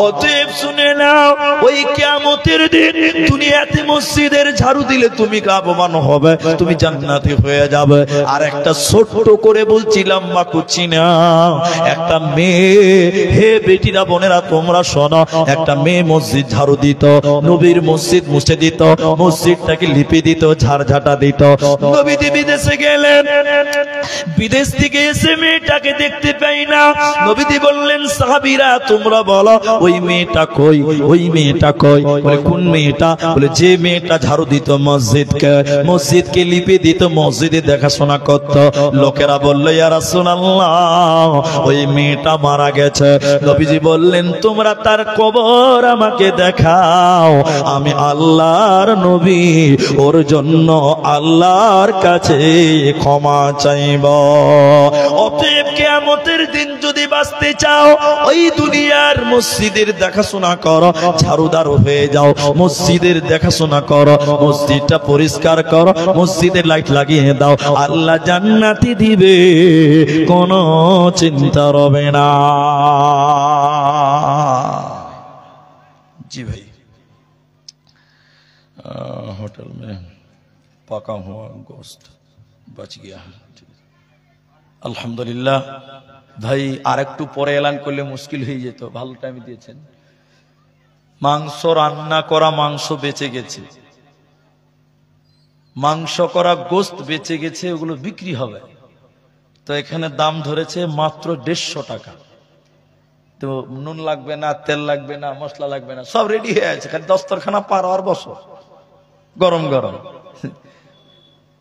অতএব শুনে নাও, ওই কিয়ামতের দিন দুনিয়াতে মসজিদের ঝাড়ু দিলে তুমি লাভবান হবে, তুমি জান্নাতি হয়ে যাবে। আর একটা ছোট্ট করে বলছিলাম বা কুচি না, একটা মেয়ে, হে বেটিরা বোনেরা তোমরা শোনো, একটা মেয়ে মসজিদ ঝাড়ু দিত, নবীর মসজিদ মুছে দিত, মসজিদটাকে লিপি দিত, ঝাড়ঝাটা দিত। নবীজি বিদেশে গেলেন, বিদেশ থেকে এসে মেয়েটাকে দেখতে পাই না। নবীজি বললেন, সাহাবীরা তোমরা বলো ওই মেয়েটা কই, ওই মেয়েটা কই? বলে কোন মেয়েটা? বলে যে মেয়েটা ঝাড়ু দিত মসজিদকে, মসজিদকে লিপি দিত, মসজিদে দেখাশোনা করত। লোকেরা বলল, ইয়া রাসূলুল্লাহ ওই মেয়েটা মারা গেছে। নবীজি বললেন, তোমরা তার কবর আমাকে দেখাও, আমি আল্লাহর নবী ওর জন্য আল্লাহর কাছে ক্ষমা চাইব। অতএব কিয়ামতের দিন যদি বাঁচতে চাও, ওই দুনিয়ার মসজিদের দেখাশোনা করো, ঝাড়ুদার হয়ে যাও, মসজিদের দেখাশোনা করো, মসজিদটা পরিষ্কার করো, মসজিদে লাইট লাগিয়ে দাও, আল্লাহ জান্নাতি দিবে, কোনো চিন্তা রবে না। জি ভাই, होटल में पका हुआ गोश्त बच गया है। আলহামদুলিল্লাহ। ভাই আর একটু পরে এলান করলে মুশকিল হয়ে যেত, ভালো টাইম দিয়েছেন। মাংস রান্না করা মাংস বেঁচে গেছে, মাংস করা গোশত বেঁচে গেছে, ওগুলো বিক্রি হবে। তো এখানে দাম ধরেছে মাত্র 150 টাকা। তো নুন লাগবে না, তেল লাগবে না, মশলা লাগবে না, সব রেডি হয়ে আছে, খালি দস্তরখানা পার আর বসো, গরম গরম।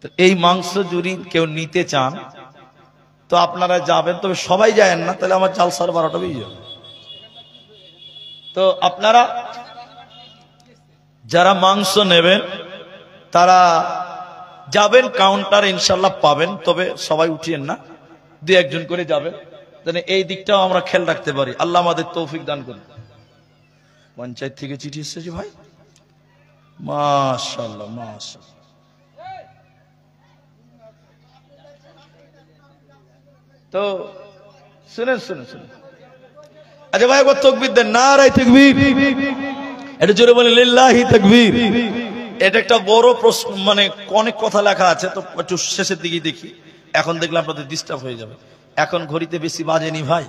তো এই মাংস যদি কেউ নিতে চান তো আপনারা যাবেন, তবে সবাই যায়েন না, তাহলে আমার জালসার 12টা বেজে যাবে। তো আপনারা যারা মাংস নেবেন তারা যাবেন, কাউন্টার ইনশাল্লাহ পাবেন, তবে সবাই উঠিয়েন না, 2-1 জন করে যাবেন, যেন এই দিকটাও আমরা খেয়াল রাখতে পারি। আল্লাহ আমাদের তৌফিক দান করুন। পঞ্চায়েত থেকে চিঠি এসেছে ভাই, মাশাআল্লাহ মাশাআল্লাহ। তো শুনেন শুনেন শুনেন, আচ্ছা ভাই একবার তাকবীর দেন, নারায়ে তাকবীর, এটা জোরে বলেন লিল্লাহি তাকবীর। এটা একটা বড় প্রশ্ন, মানে অনেক কথা লেখা আছে, তো একটু শেষের দিকে দেখি। এখন দেখলে আপনাদের ডিস্টার্ব হয়ে যাবে। এখন ঘড়িতে বেশি বাজেনি ভাই,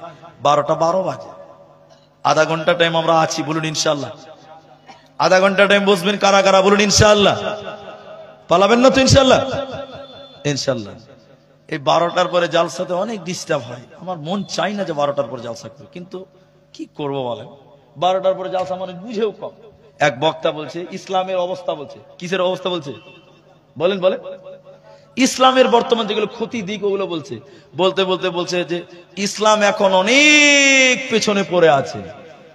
12টা 12 বাজে। আধা ঘন্টা টাইম আমরা আছি, বলুন ইনশাআল্লাহ। আধা ঘন্টা টাইম বসবেন কারা কারা, বলুন ইনশাআল্লাহ। পালাবেন না তো ইনশাআল্লাহ? ইনশাআল্লাহ। এই 12টার পরে জালসাতে অনেক ডিস্টার্ব হয়। আমার মন চাই না যে 12টার পরে জালসা করি, কিন্তু কি করব বলেন, 12টার পরে জালসা মানুষ বুঝেও কম। এক বক্তা বলছে ইসলামের অবস্থা, বলছে কিসের অবস্থা বলছে বলেন বলেন, ইসলামের বর্তমান যেগুলো ক্ষতি দিক ওগুলো বলছে। বলতে বলতে বলছে যে ইসলাম এখন অনেক পেছনে পড়ে আছে।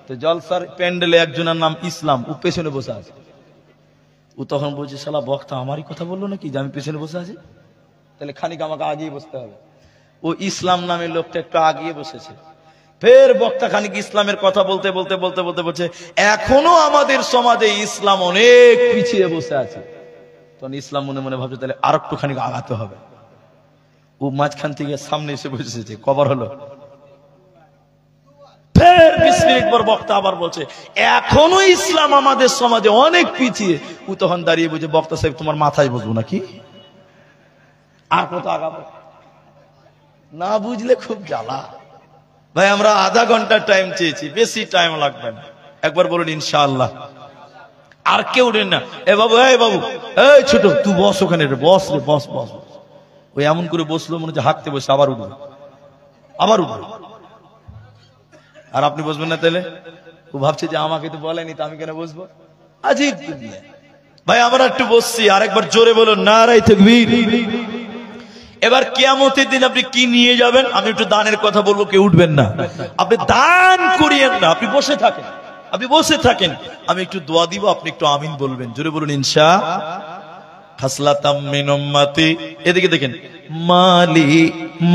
তো জলসার প্যান্ডেলে একজনের নাম ইসলাম, ও পেছনে বসে আছে। ও তখন বলছে শালা বক্তা আমারই কথা বললো নাকি যে আমি পেছনে বসে আছি, তাহলে খানিক আমাকে আগিয়ে বসতে হবে। ও ইসলাম নামের লোকটা একটু আগিয়ে বসেছে। ফের বক্তা খানিক ইসলামের কথা বলতে বলতে বলতে বলতে বলছে এখনো আমাদের সমাজে ইসলাম অনেক পিছিয়ে বসে আছে। তখন ইসলাম মনে মনে ভাবছে তাহলে আর একটু খানিক আগাতে হবে। ও মাঝখান থেকে সামনে এসে বসেছে। কবার হলো? ফের 20 মিনিট পর বক্তা আবার বলছে এখনো ইসলাম আমাদের সমাজে অনেক পিছিয়ে। ও তখন দাঁড়িয়ে বলছে বক্তা সাহেব তোমার মাথায় বসবো নাকি, আর কত আগাবো? না বুঝলে খুব জ্বালা ভাই। আমরা আধা ঘন্টা টাইম চেয়েছি, বেশি টাইম লাগবে না। একবার বলুন ইনশাআল্লাহ। আর কেউ উঠেন না। এ বাবু, এই বাবু, এই ছোট তুই বস ওখানে, বস রে, বস বস। ওই এমন করে বসলো মনে হচ্ছে হাঁকতে বসে আবার উঠবে, আবার উঠবে। আর আপনি বসবেন না তাহলে? ও ভাবছে যে আমাকে তো বলেনি, তো আমি কেন বসবো? আজীব দুনিয়া ভাই। আমরা একটু বসছি, আরেকবার জোরে বলুন নারায়ে তাকবীর। এবার কিয়ামতের দিন আপনি কি নিয়ে যাবেন? আমি একটু দানের কথা বলবো, কেউ উঠবেন না। আপনি দান করিয়েন না, আপনি বসে থাকেন, আপনি বসে থাকেন। আমি একটু দোয়া দিব, আপনি একটু আমিন বলবেন। জোরে বলুন ইনশা। খাসলাতাম মিন উম্মতি, এদিকে দেখেন, মালি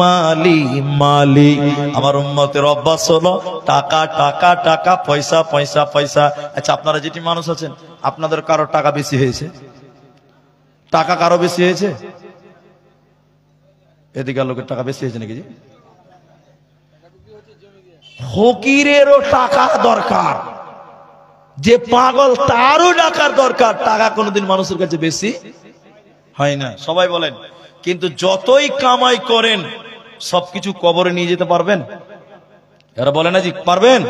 মালি মালি, আমার উম্মতের অভ্যাস হলো টাকা টাকা টাকা, পয়সা পয়সা পয়সা। আচ্ছা আপনারা যেটি মানুষ আছেন, আপনাদের কারো টাকা বেশি হয়েছে? টাকা কারো বেশি হয়েছে? এদিকে লোকের টাকা বেশি হয়েছে নাকি? ফকিরেরও টাকা দরকার, যে পাগল তারও টাকার দরকার। টাকা কোনোদিন মানুষের কাছে বেশি হয় না, সবাই বলেন। কিন্তু যতই কামাই করেন সবকিছু কবরে নিয়ে যেতে পারবেন? এরা বলে না জি পারবেন,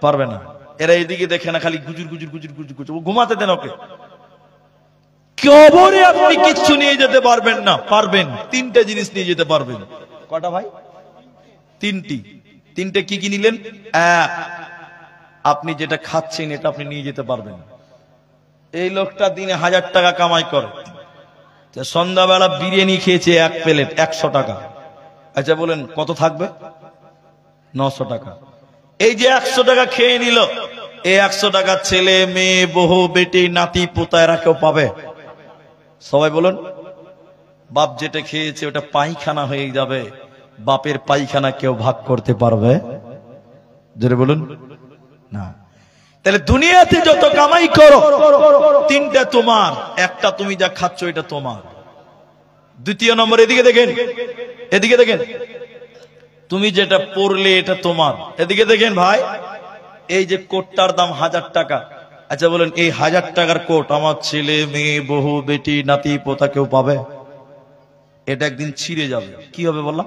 পারবে না। এরা এদিকে দেখে না, খালি গুজুর গুজুর গুজুর গুজুর গুজুর। ঘুমাতে দেন ওকে। কবরে আপনি কিছু নিয়ে যেতে পারবেন না। পারবেন, তিনটা জিনিস নিয়ে যেতে পারবেন। কটা ভাই? তিনটি। তিনটে কি কি নিলেন? এক, আপনি যেটা খাচ্ছেন এটা আপনি নিয়ে যেতে পারবেন। এই লোকটা দিনে 1000 টাকা কামাই করে, সন্ধ্যাবেলা বিরিয়ানি খেয়েছে এক প্লেট 100 টাকা। আচ্ছা বলেন কত থাকবে? 900 টাকা। এই যে 100 টাকা খেয়ে নিল, এই 100 টাকা ছেলে মেয়ে বহু বেটি নাতি পোতায়রা কেউ পাবে? সবাই বলুন। বাপ যেটা খেয়েছে ওটা পায়খানা হয়ে যাবে, বাপের পায়খানা কেউ ভাগ করতে পারবে? জোরে বলুন না। তাহলে দুনিয়াতে যত কামাই করো, তিনটা তোমার, একটা তুমি যা খাচ্ছ এটা তোমার। দ্বিতীয় নম্বর, এদিকে দেখেন, এদিকে দেখেন, তুমি যেটা পরলে এটা তোমার। এদিকে দেখেন ভাই, এই যে কোটটার দাম 1000 টাকা। আচ্ছা বলেন এই 1000 টাকার কোট আমার ছেলে মেয়ে বহু বেটি নাতি পোতা কেউ পাবে? এটা একদিন ছিঁড়ে যাবে। কি হবে বললাম?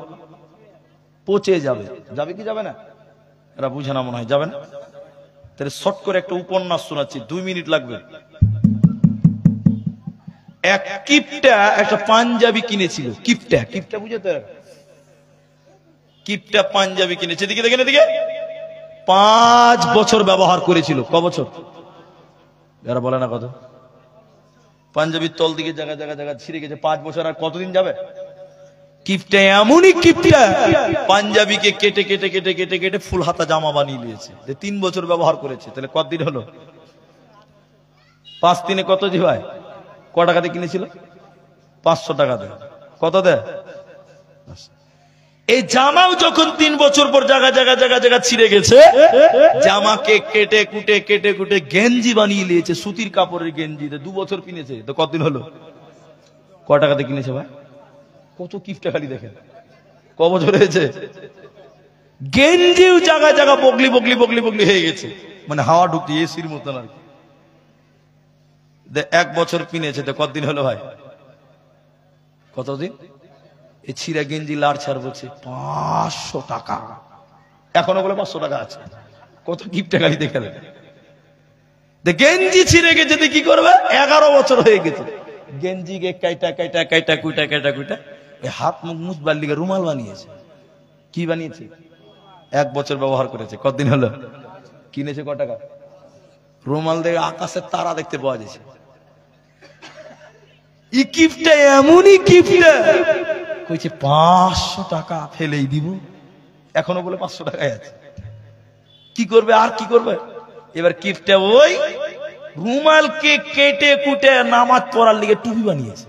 পচে যাবে। যাবে কি যাবে না? এরা বুঝে না মনে হয়, যাবে না। তাহলে শর্ট করে একটা উপন্যাস শোনাচ্ছি, 2 মিনিট লাগবে। এক কিপটা একটা পাঞ্জাবি কিনেছিল। কিপটা, কিপটা বুঝে তো? কিপটা পাঞ্জাবি কিনেছে, এদিকে দেখেন, এদিকে 5 বছর ব্যবহার করেছিল। ক বছর? যারা বলে না কত। পাঞ্জাবির তল দিকে জায়গা জায়গা জায়গা ছিঁড়ে গেছে। 5 বছর আর কতদিন যাবে? কিপটা এমনই কিপটা, পাঞ্জাবিকে কেটে কেটে কেটে কেটে কেটে ফুল হাতা জামা বানিয়ে নিয়েছে। 3 বছর ব্যবহার করেছে। তাহলে কতদিন হলো? 5 দিনে কত জি ভাই? ক টাকাতে কিনেছিল? 500 টাকা দেয়। কত দেয়? এই জামাও যখন 3 বছর পর জায়গা জায়গা জায়গা জায়গা ছিঁড়ে গেছে, জামাকে কেটে কুটে কেটে কুটে গেঞ্জি বানিয়ে নিয়েছে, সুতির কাপড়ের গেঞ্জি। 2 বছর কিনেছে, তো কতদিন হলো? ক টাকাতে কিনেছে ভাই? কত কিপটা খালি দেখেন। ক বছর হয়েছে? গেঞ্জিও জায়গা জায়গা বগলি বগলি বগলি বগলি হয়ে গেছে, মানে হাওয়া ঢুকছে এসির মতন আর কি। 1 বছর কিনেছে, তো কতদিন হলো ভাই? কতদিন? এই ছিঁড়া গেঞ্জি লাড় ছাড় বলছে 500 টাকা। এখনো বলে 500 টাকা আছে। কত কিপটা খালি দেখালেন। গেঞ্জি ছিঁড়ে গেছে, কি করবে? 11 বছর হয়ে গেছে। গেঞ্জিকে কাইটা কাইটা কাইটা কুইটা কাইটা কুইটা ওই হাত মুখ মুছবার লিগে রুমাল বানিয়েছে। কি বানিয়েছে? 1 বছর ব্যবহার করেছে। কতদিন হলো? কিনেছে ক টাকা? রুমাল দেখে আকাশের তারা দেখতে পাওয়া যাচ্ছে। এই গিফটটা এমনই গিফট কইছে 500 টাকা ফেলেই দিব। এখনো বলে 500 টাকায় আছে। কি করবে আর কি করবে? এবার গিফটটা ওই রুমালকে কেটে কুটে নামাজ পড়ার লিগে টুপি বানিয়েছে।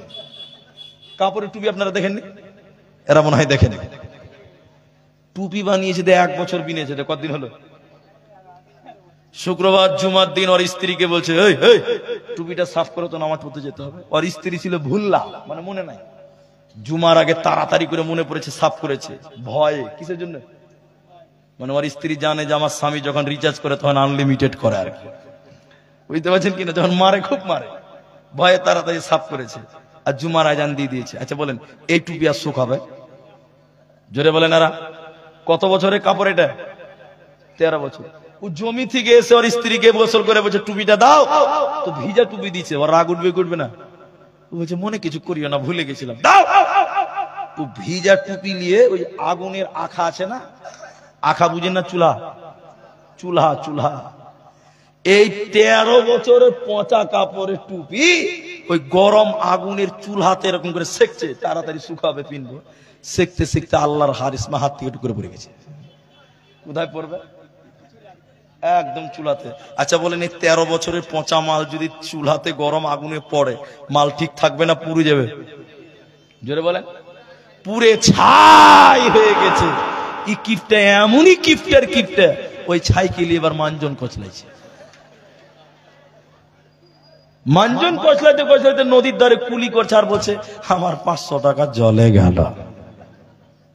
কাপড়ের টুপি আপনারা দেখেননি? এরা মনে হয় দেখেনি। টুপি বানিয়েছে, 1 বছর বিনেছে। কতদিন হলো? শুক্রবার জুমার দিন ওর স্ত্রীকে বলছে, এই টুপিটা সাফ করে তো নামাজ পড়তে যেতে হবে। ওর স্ত্রী ছিল ভুল্লা, মানে মনে নাই। জুমার আগে তাড়াতাড়ি করে মনে পড়েছে, সাফ করেছে। ভয়ে, কিসের জন্য? মানে ওর স্ত্রী জানে যে আমার স্বামী যখন রিচার্জ করে তখন আনলিমিটেড করে আর কি। বুঝতে পারছেন কিনা? যখন মারে, খুব মারে, ভয়ে তাড়াতাড়ি সাফ করেছে। আর জুমার আজান দিয়ে দিয়েছে। আচ্ছা বলেন, এই টুপি আর শুকাবে? জোরে বলেন। এরা কত বছরের কাপড় এটা? 13 বছর। ও জমি থেকে এসে ওর স্ত্রীকে গোসল করে বলছে টুপিটা দাও, তো ভিজা টুপি দিচ্ছে। ওর রাগ উঠবে না? ও বলছে মনে কিছু করিও না, ভুলে গেছিলাম, দাও। ও ভিজা টুপি নিয়ে ওই আগুনের আখা আছে না, আখা বুঝেন না? চুলা এই 13 বছরের পচা কাপড়ের টুপি ওই গরম আগুনের চুলাতে এরকম করে সেকছে, তাড়াতাড়ি শুকাবে পিনবো। সেকতে সেকতে আল্লাহর হারিসমা হাত থেকে টুকরে পড়ে গেছে। কোথায় পড়বে? একদম চুলাতে। আচ্ছা বলেন, এই 13 বছরের পচা মাল যদি চুলাতে গরম আগুনে পড়ে, মাল ঠিক থাকবে না পুড়ে যাবে? জোরে বলেন। পুড়ে ছাই হয়ে গেছে। এই কিফটা এমনই কিফটার কিফটা, ওই ছাইকে নিয়ে এবার মানজন কচলাইছে। মানজন কচলাইতে নদীর ধারে কুলি করছে আর বলছে আমার 500 টাকা জলে গেল।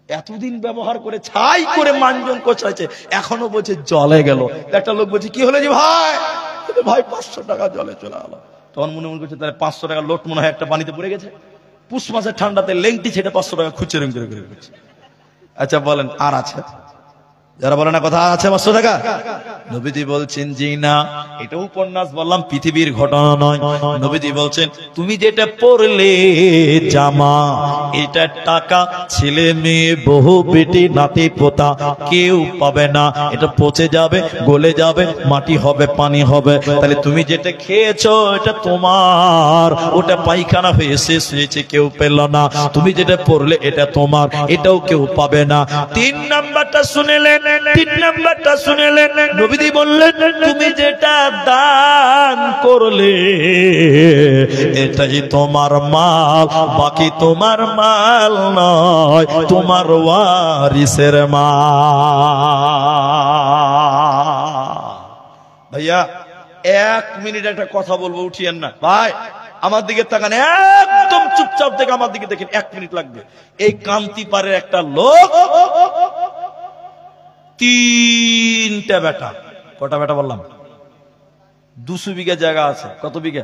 এতদিন ব্যবহার করে ছাই করে মানজন কচলাইছে, এখনো বলছে জলে গেল। একটা লোক বলছে কি হলো যে ভাই 500 টাকা জলে চলে গেল। তখন মনে করছে তাহলে 500 টাকা লোট মনে হয় একটা পানিতে পড়ে গেছে। পুষ মাসের ঠান্ডাতে লেংটি ছেটে 500 টাকা খুঁজছে রং করে করছে। আচ্ছা বলেন, আর আছে যারা বলে না কথা আছে 500 টাকা? নবীজি বলছেন জি না, এটা উপন্যাস বললাম, পৃথিবীর ঘটনা নয়। নবীজি বলছেন তুমি যেটা পরলে জামা, এটা টাকা ছেলে মেয়ে বহু বেটি নাতি পোতা কেউ পাবে না। এটা পচে যাবে, গলে যাবে, মাটি হবে, পানি হবে। তাহলে তুমি যেটা খেয়েছো এটা তোমার, ওটা পায়খানা হয়ে শেষ হয়েছে, কেউ পেল না। তুমি যেটা পরলে এটা তোমার, এটাও কেউ পাবে না। 3 নাম্বারটা শুনেলেন, 3 নাম্বারটা শুনেলেন। নবীজি বললেন তুমি যেটা দান করলে এটাই তোমার মাল, বাকি তোমার মাল নয়, তোমার ওয়ারিসের মাল। ভাইয়া 1 মিনিট একটা কথা বলবো, উঠিয়েন না ভাই। আমার দিকে তাকান, একদম চুপচাপ থেকে আমার দিকে দেখেন, 1 মিনিট লাগবে। এই কান্তিপাড়ের একটা লোক 3টা বেটা। কটা বেটা বললাম? 200 বিঘা জায়গা আছে। কত বিঘা?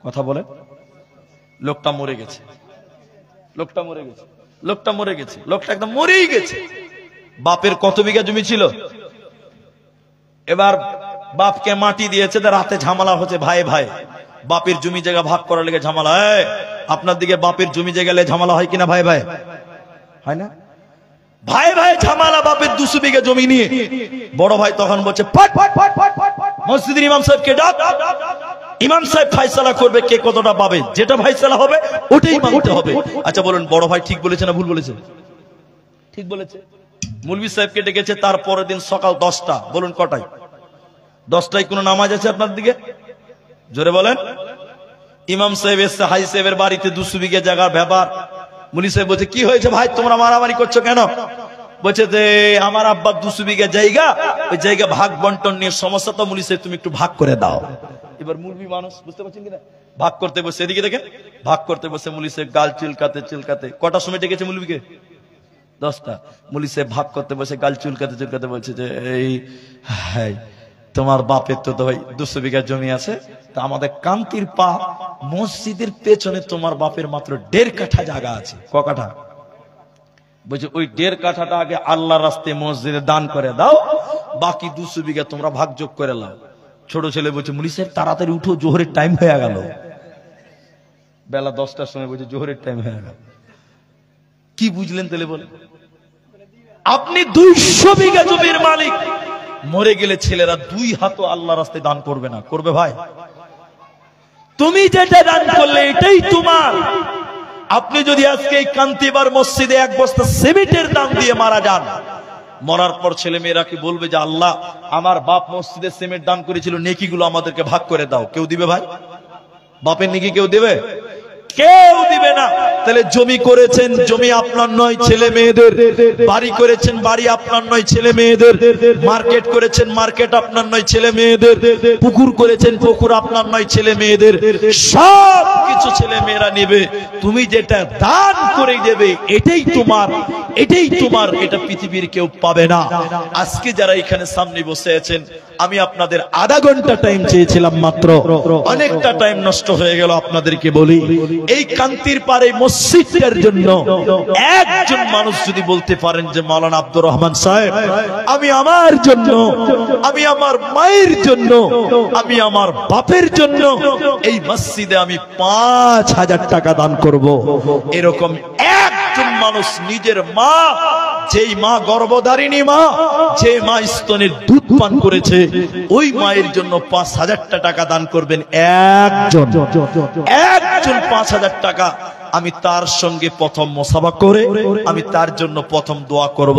কথা বলে। লোকটা মরে গেছে, লোকটা একদম মরেই গেছে। বাপের কত বিঘা জমি ছিল? এবার বাপকে মাটি দিয়েছে, রাতে ঝামেলা হচ্ছে ভাই ভাই, বাপের জমি জায়গা ভাগ করার লেগে ঝামেলা। আপনার দিকে বাপের জমি জায়গা ঝামেলা হয় কিনা? ভাই ভাই হয় না? ভাই ভাই ঝামেলা বাপের 200 বিঘা জমি নিয়ে। বড় ভাই তখন বলছে মসজিদের ইমাম সাহেবকে ডাক, ইমাম সাহেব ফয়সালা করবে কে কতটা পাবে, যেটা ফয়সালা হবে ওটাই মানতে হবে। আচ্ছা বলুন, বড় ভাই ঠিক বলেছে না ভুল বলেছে? ঠিক বলেছে। মুলবি সাহেবকে ডেকেছে, তারপরের দিন সকাল 10টা। বলুন কটায়? 10টায় কোন নামাজ আছে আপনার দিকে? জোরে বলেন। ইমাম সাহেব এসছে হাই সাহেবের বাড়িতে, 200 বিঘা জায়গার ব্যাপার। মুলি সাহেব বলছে কি হয়েছে ভাই, তোমরা মারামারি করছো কেন? বলছে যে আমার আব্বা 200 বিঘা জায়গা, ওই জায়গা ভাগ বন্টন নিয়ে সমস্যা, তো মুলি সাহেব তুমি একটু ভাগ করে দাও। এবার মুলবি মানুষ, বুঝতে পারছেন কিনা, ভাগ করতে বসে, এদিকে দেখেন ভাগ করতে বসে মুলি সাহেব গাল চুলকাতে চুলকাতে, কটার সময় ডেকেছে মুলবিকে? 10টা। মুলি সাহেব ভাগ করতে বসে গাল চুলকাতে চুলকাতে বলছে যে এই হ্যাঁ তোমার বাপের তো ভাই 200 বিঘা জমি আছে, তা আমাদের কান্তির পা মসজিদের পেছনে তোমার বাপের মাত্র 1.5 কাঠা জায়গা আছে। ক কাঠা? বলছে ওই 1.5 কাঠাটা আগে আল্লাহর রাস্তায় মসজিদে দান করে দাও, বাকি 200 বিঘা তোমরা ভাগ যোগ করে নাও। ছোট ছেলে বলছে মুলি সাহেব তাড়াতাড়ি উঠো, জোহরের টাইম হয়ে গেল। বেলা 10টার সময় বলছে জোহরের টাইম হয়ে গেল। কি বুঝলেন তাহলে বলেন? আপনি 200 বিঘা জমির মালিক, মরে গেলে ছেলেরা 2 হাতও আল্লাহ রাস্তায় দান করবে না, করবে ভাই? তুমি যেটা দান করলে এটাই তোমার। আপনি যদি আজকে এই কান্তিবার মসজিদে 1 বস্তা সিমেন্টের দাম দিয়ে মারা যান, মরার পর ছেলে মেয়েরা কি বলবে যে আল্লাহ আমার বাপ মসজিদে সিমেন্ট দান করেছিল, নেকিগুলো আমাদেরকে ভাগ করে দাও? কেউ দিবে ভাই? বাপের নেকি কেউ দিবে? কেউ দিবে না। তাহলে জমি করেছেন, জমি আপনার নয়, ছেলে মেয়েদের। বাড়ি করেছেন, বাড়ি আপনার নয়, ছেলে মেয়েদের। মার্কেট করেছেন, মার্কেট আপনার নয়, ছেলে মেয়েদের। পুকুর করেছেন, পুকুর আপনার নয়, ছেলে মেয়েদের। সব কিছু ছেলে মেয়েরা নেবে। তুমি যেটা দান করে দেবে এটাই তোমার, এটাই তোমার। এটা পৃথিবীর কেউ পাবে না। আজকে যারা এখানে সামনে বসে আছেন, আমি আপনাদের আধা ঘন্টা টাইম চেয়েছিলাম মাত্র, অনেকটা টাইম নষ্ট হয়ে গেল। আপনাদেরকে বলি, এই কান্তির পারে মসজিদের জন্য একজন মানুষ যদি বলতে পারেন যে মাওলানা আব্দুর রহমান সাহেব, আমি আমার জন্য, আমি আমার মায়ের জন্য, আমি আমার বাপের জন্য এই মসজিদে আমি 5000 টাকা দান করব, এরকম একজন মানুষ নিজের মা, যেই মা গর্ভধারিণী মা, যে মা স্তনের দুধ পান করেছে, ওই মায়ের জন্য 5000 টাকা দান করবেন একজন। 5000 টাকা আমি তার সঙ্গে প্রথম মুসাফা করে আমি তার জন্য প্রথম দোয়া করব।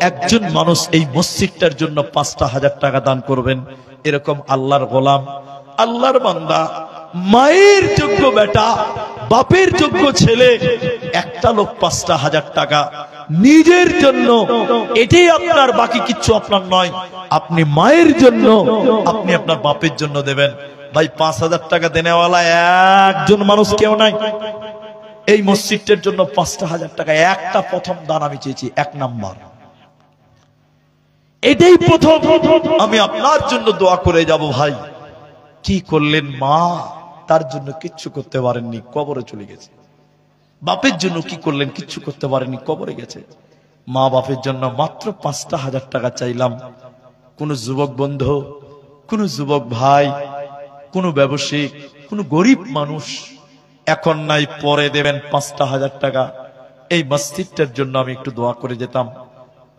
একজন মানুষ এই মসজিদটার জন্য 5000 টাকা দান করবেন। এরকম আল্লাহর গোলাম, আল্লাহর বান্দা, মায়ের যোগ্য বেটা, বাপের যোগ্য ছেলে, একটা লোক 5000 টাকা নিজের জন্য, এটাই আপনার, বাকি কিচ্ছু আপনার নয়। আপনি মায়ের জন্য, আপনি আপনার বাপের জন্য দেবেন। ভাই 5000 টাকা দেনেওয়ালা একজন মানুষ কেউ নাই। এই মসজিদটার জন্য 5000 টাকা একটা প্রথম দান আমি চেয়েছি, 1 নাম্বার। এটাই প্রথম। আমি আপনার জন্য দোয়া করে যাব। ভাই কি করলেন? মা তার জন্য কিচ্ছু করতে পারেননি, কবরে চলে গেছে। বাপের জন্য কি করলেন? কিচ্ছু করতে পারেননি, কবরে গেছে। মা বাপের জন্য মাত্র 5000 টাকা চাইলাম। কোন যুবক বন্ধু, কোন যুবক ভাই, কোন ব্যবসায়িক, কোন গরিব মানুষ এখন নাই, পরে দেবেন 5000 টাকা। এই মসজিদটার জন্য আমি একটু দোয়া করে যেতাম।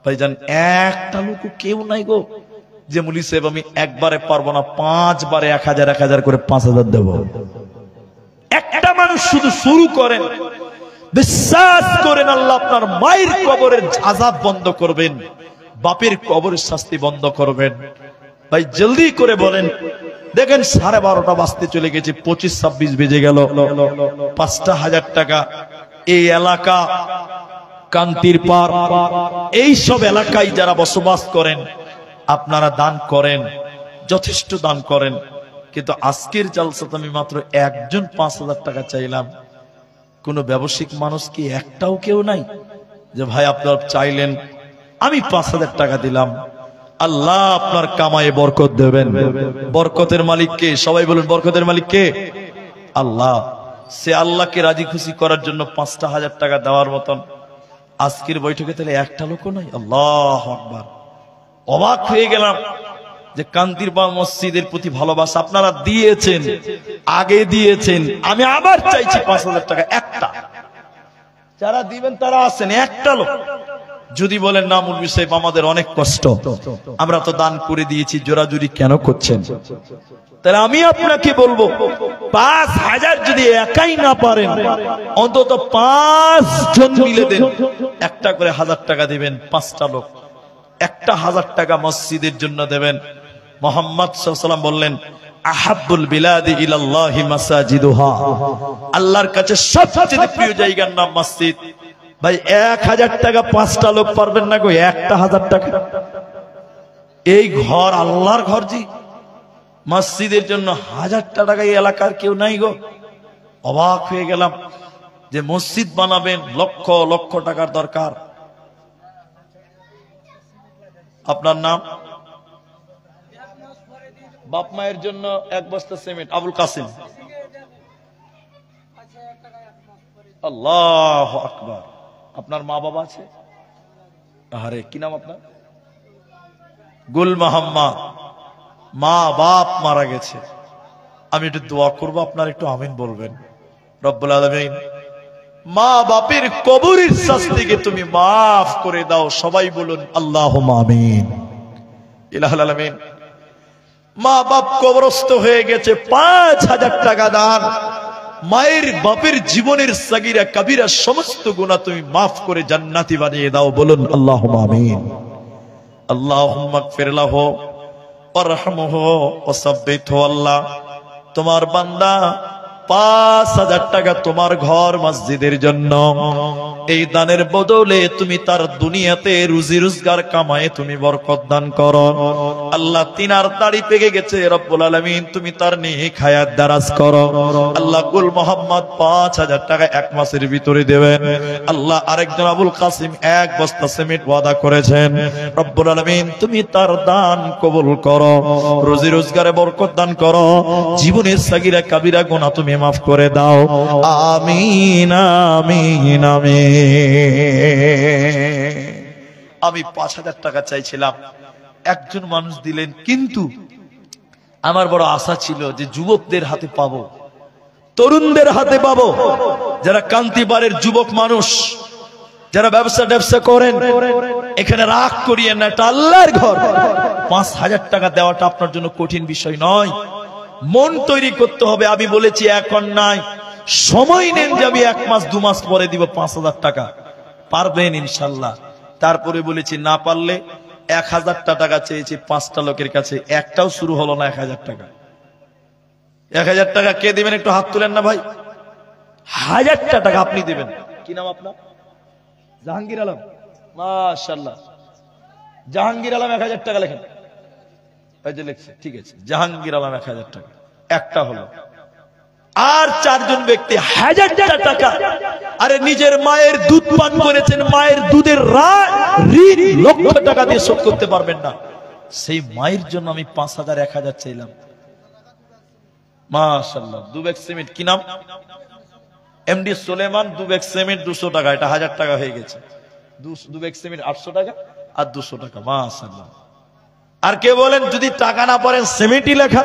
ভাইজান একটা লোক কেউ নাই গো যে মুলি সাহেব আমি একবারে পারবো না, 5 বারে 1000 করে 5000 দেব। একটা মানুষ শুধু শুরু করেন, বিশ্বাস করেন আল্লাহ আপনার মায়ের কবরের আযাব বন্ধ করবেন, বাপের কবরের শাস্তি বন্ধ করবেন। ভাই জলদি করে বলেন। দেখেন 12:30 বাজতে চলে গেছে, 25-26 বেজে গেল। 5000 টাকা এই এলাকা কান্তির পার, এই সব এলাকায় যারা বসবাস করেন আপনারা দান করেন, যথেষ্ট দান করেন। কিন্তু আজকের জালসাতে আমি মাত্র একজন 5000 টাকা চাইলাম। কোন ব্যবসায়িক মানুষ কি একটাও কেউ নাই যে ভাই আপনারা চাইলেন, আমি 5000 টাকা দিলাম। আল্লাহ আপনার কামায়ে বরকত দেবেন। বরকতের মালিক কে? সবাই বলুন, বরকতের মালিক কে? আল্লাহ। সে আল্লাহকে রাজি খুশি করার জন্য 5000 টাকা দেওয়ার মতন আজকের বৈঠকে তাহলে একটা লোকও নাই। আল্লাহু আকবার। অবাক হয়ে গেলাম যে কান্তির বা মসজিদের প্রতি ভালোবাসা আপনারা দিয়েছেন, আগে দিয়েছেন। আমি আবার চাইছি 5000 টাকা একটা। যারা দিবেন তারা আছেন, একটা লোক যদি বলেন না মুলবি সাহেব আমাদের অনেক কষ্ট, আমরা তো দান করে দিয়েছি, জোরাজুরি কেন করছেন? তাহলে আমি আপনাকে বলবো 5000 যদি একাই না পারেন, অন্তত 5 জন মিলে দেন, একটা করে 1000 টাকা দিবেন। 5টা লোক একটা 1000 টাকা মসজিদের জন্য দেবেন। মুহাম্মদ সাল্লাল্লাহু আলাইহি ওয়াসাল্লাম বললেন, আহাব্বুল বিলাদি ইলাল্লাহি মাসাজিদুহা, আল্লাহর কাছে সবচেয়ে প্রিয় জায়গার নাম মসজিদ। ভাই 1000 টাকা 5টা লোক পারবেন না গো, একটা 1000 টাকা। এই ঘর আল্লাহর ঘর জি, মসজিদের জন্য 1000 টাকা এই এলাকার কেউ নাই গো। অবাক হয়ে গেলাম যে মসজিদ বানাবেন লক্ষ লক্ষ টাকার দরকার। আপনার নাম? বাপ মায়ের জন্য 1 বস্তা সিমেন্ট, আবুল কাসিম। আল্লাহু আকবার। আপনার মা বাবা আছে? আরে কি নাম আপনার? গুল মোহাম্মদ। মা বাপ মারা গেছে, আমি একটু দোয়া করবো, আপনার একটু আমিন বলবেন। রব্বুল আলামিন মা বাপের কবরের শাস্তিকে তুমি মাফ করে দাও। সবাই বলুন আল্লাহুম্মা আমিন। ইলাহুল আলামিন। মা বাপ কবরস্থ হয়ে গেছে, 5000 টাকা দান। মায়ের বাপের জীবনের সাগীরা কাবীরা সমস্ত গুনাহ তুমি মাফ করে জান্নাতি বানিয়ে দাও। বলুন আল্লাহুম্মা আমিন। আল্লাহুম্মা গফির লাহু ওয়ারহামহু ওয়াসাব্বিতহু। আল্লাহ, তোমার বান্দা 5000 টাকা তোমার ঘর মসজিদের জন্য এই দানের বদলে তুমি তার দুনিয়াতে রুজি রোজগার কামায়ে তুমি বরকত দান করো। আল্লাহ, তিনার দাড়ি পেকে গেছে, রব্বুল আলামিন তুমি তার নেক হায়াত দারাজ করো। আল্লাহ, কুল মোহাম্মদ 5000 টাকা এক মাসের ভিতরে দেবেন। আল্লাহ, আরেকজন আবুল কাসিম 1 বস্তা সিমেন্ট ওয়াদা করেছেন, রব্বুল আলামিন তুমি তার দান কবুল করো, রুজি রোজগারে বরকত দান করো, জীবনের সাগীরা কাবীরা গুনাহ তুমি মাফ করে দাও। আমিন আমিন আমিন। আমি 5000 টাকা চাইছিলাম, একজন মানুষ দিলেন, কিন্তু আমার বড় আশা ছিল যে যুবকদের হাতে পাবো, তরুণদের হাতে পাবো, যারা কান্তিবাড়ের যুবক মানুষ, যারা ব্যবসা করেন। এখানে রাগ করিয়েন না, এটা আল্লাহর ঘর। 5000 টাকা দেওয়াটা আপনার জন্য কঠিন বিষয় নয়, মন তৈরি করতে হবে। আমি বলেছি এখন নাই, সময় নেন যে আমি 1 মাস 2 মাস পরে দিব 5000 টাকা। পারবেন ইনশাল্লাহ। তারপরে বলেছি না পারলে 1000 টাকা চেয়েছি 5টা লোকের কাছে, একটাও শুরু হলো না। 1000 টাকা, 1000 টাকা কে দিবেন? একটু হাত তুলেন না ভাই। 1000 টাকা আপনি দিবেন। কি নাম আপনার? জাহাঙ্গীর আলম। মাশাআল্লাহ, জাহাঙ্গীর আলম 1000 টাকা লেখেন। এই যে লিখছে, ঠিক আছে, জাহাঙ্গীর আলম 1000 টাকা, একটা হলো। আর 4 জন ব্যক্তি 1000 টাকা। আরে নিজের মায়ের দুধ পান করেছেন, মায়ের দুধের ঋণ লক্ষ টাকা দিয়ে শোধ করতে পারবেন না, সেই মায়ের জন্য আমি 5000 1000 চাইলাম। মাশাআল্লাহ। 2 ব্যাগ সিমেন্ট, কি নাম? এমডি সুলেমান। 2 ব্যাগ সিমেন্ট 200 টাকা, এটা 1000 টাকা হয়ে গেছে। 2 ব্যাগ সিমেন্ট 800 টাকা আর 200 টাকা। মাশাআল্লাহ। আর কে বলেন যদি টাকা না পারেন সিমেন্টই লেখা,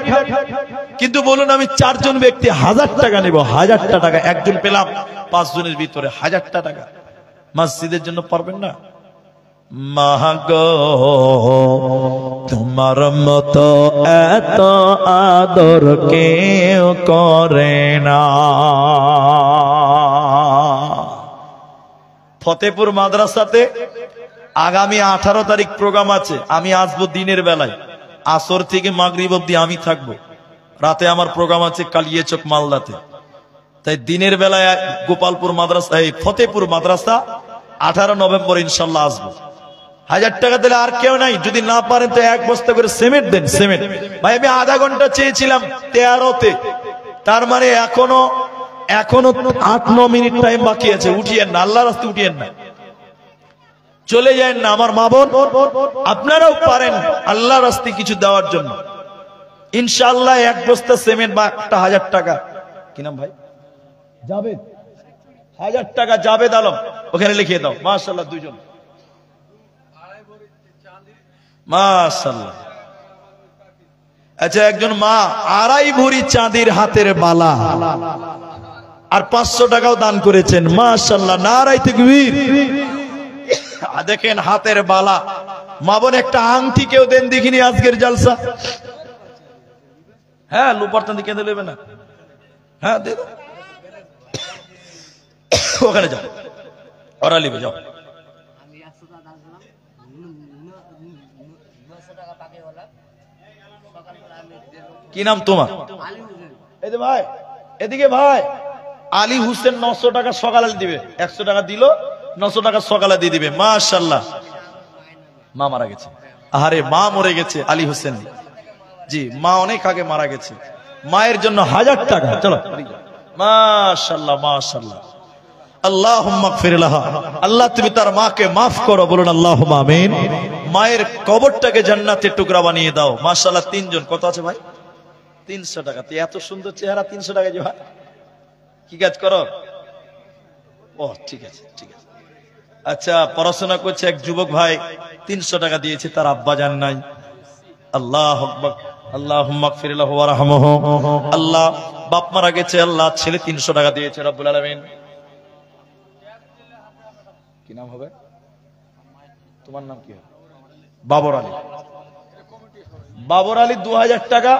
কিন্তু বলুন আমি 4 জন ব্যক্তি 1000 টাকা নেব। 1000 টাকা একজন পেলাম, 5 জনের ভিতরে 1000 টাকা মসজিদের জন্য পারবেন না? মাগো তোমার মতো এত আদর কেউ করে না। ফতেপুর মাদ্রাসাতে আগামী 18 তারিখ প্রোগ্রাম আছে। আমি আসবো দিনের বেলায়, আসর থেকে মাগরিব অবধি আমি থাকবো। রাতে আমার প্রোগ্রাম আছে কালিয়াচক মালদাতে। তাই দিনের বেলায় গোপালপুর মাদ্রাসা, এই ফতেপুর মাদ্রাসা 18 নভেম্বর ইনশাল্লাহ আসবো। 1000 টাকা দিলে আর কেউ নাই। যদি না পারেন তো 1 বস্তা করে সিমেন্ট দেন। সিমেন্ট ভাই আমি আধা ঘন্টা চেয়েছিলাম 13তে, তার মানে এখনো 8-9 মিনিট টাইম বাকি আছে। উঠিয়েন না, আল্লাহর রাস্তে উঠিয়েন না, চলে যায় না। আমার মা বোন আপনারাও পারেন আল্লাহর রাস্তায় কিছু দেওয়ার জন্য। ইনশাআল্লাহ 1 বস্তা সিমেন্ট বা 1000 টাকা। কি নাম ভাই? জাবেদ। 1000 টাকা জাবেদ আলম, ওখানে লিখিয়ে দাও। মাশাআল্লাহ, 2 জন। মাশাআল্লাহ। আচ্ছা, একজন মা 2.5 ভরি চাঁদির হাতের বালা আর 500 টাকাও দান করেছেন। মাশাআল্লাহ, নারায়ে তাকবীর। দেখেন হাতের বালা। মা বোন একটা আংটি কেউ দেন দেখিনি আজকের জালসা। হ্যাঁ, লুপারতান দিকে দেবে না? হ্যাঁ দে দাও, ওখানে যাও, ওরা লিবে যাও। কি নাম তোমার? এই যে ভাই, এদিকে ভাই। আলী হোসেন 900 টাকা সকালে দিবে। 100 টাকা দিল, 900 টাকা সকালে দিয়ে দিবে। মাশাআল্লাহ। মা মারা গেছে। আরে মা মরে গেছে আলী হোসেন জি, মা অনেক আগে মারা গেছে। মায়ের জন্য 1000 টাকা। চলো। মাশাআল্লাহ মাশাআল্লাহ। আল্লাহুম্মা গফির লাহা। আল্লাহ তুমি তার মাকে মাফ করো। বলুন আল্লাহুম্মা আমিন। মায়ের কবরটাকে জান্নাতের টুকরা বানিয়ে দাও। মাশাআল্লাহ। 3 জন। কত আছে ভাই? 300 টাকা। এত সুন্দর চেহারা, 300 টাকা যে ভাই। কি কাজ করো? ও ঠিক আছে ঠিক আছে। আচ্ছা, পড়াশোনা করছে এক যুবক ভাই, 300 টাকা দিয়েছে, তার আব্বা জান নাই। আল্লাহু আকবার। আল্লাহুম্মা গফির লাহু ওয়ারহামহু। আল্লাহ বাপ মারা গেছে, আল্লাহ ছেলে 300 টাকা দিয়েছে রব্বুল আলামিন। কি নাম হবে? তোমার নাম কি হবে? বাবর আলী। বাবর আলী 2000 টাকা,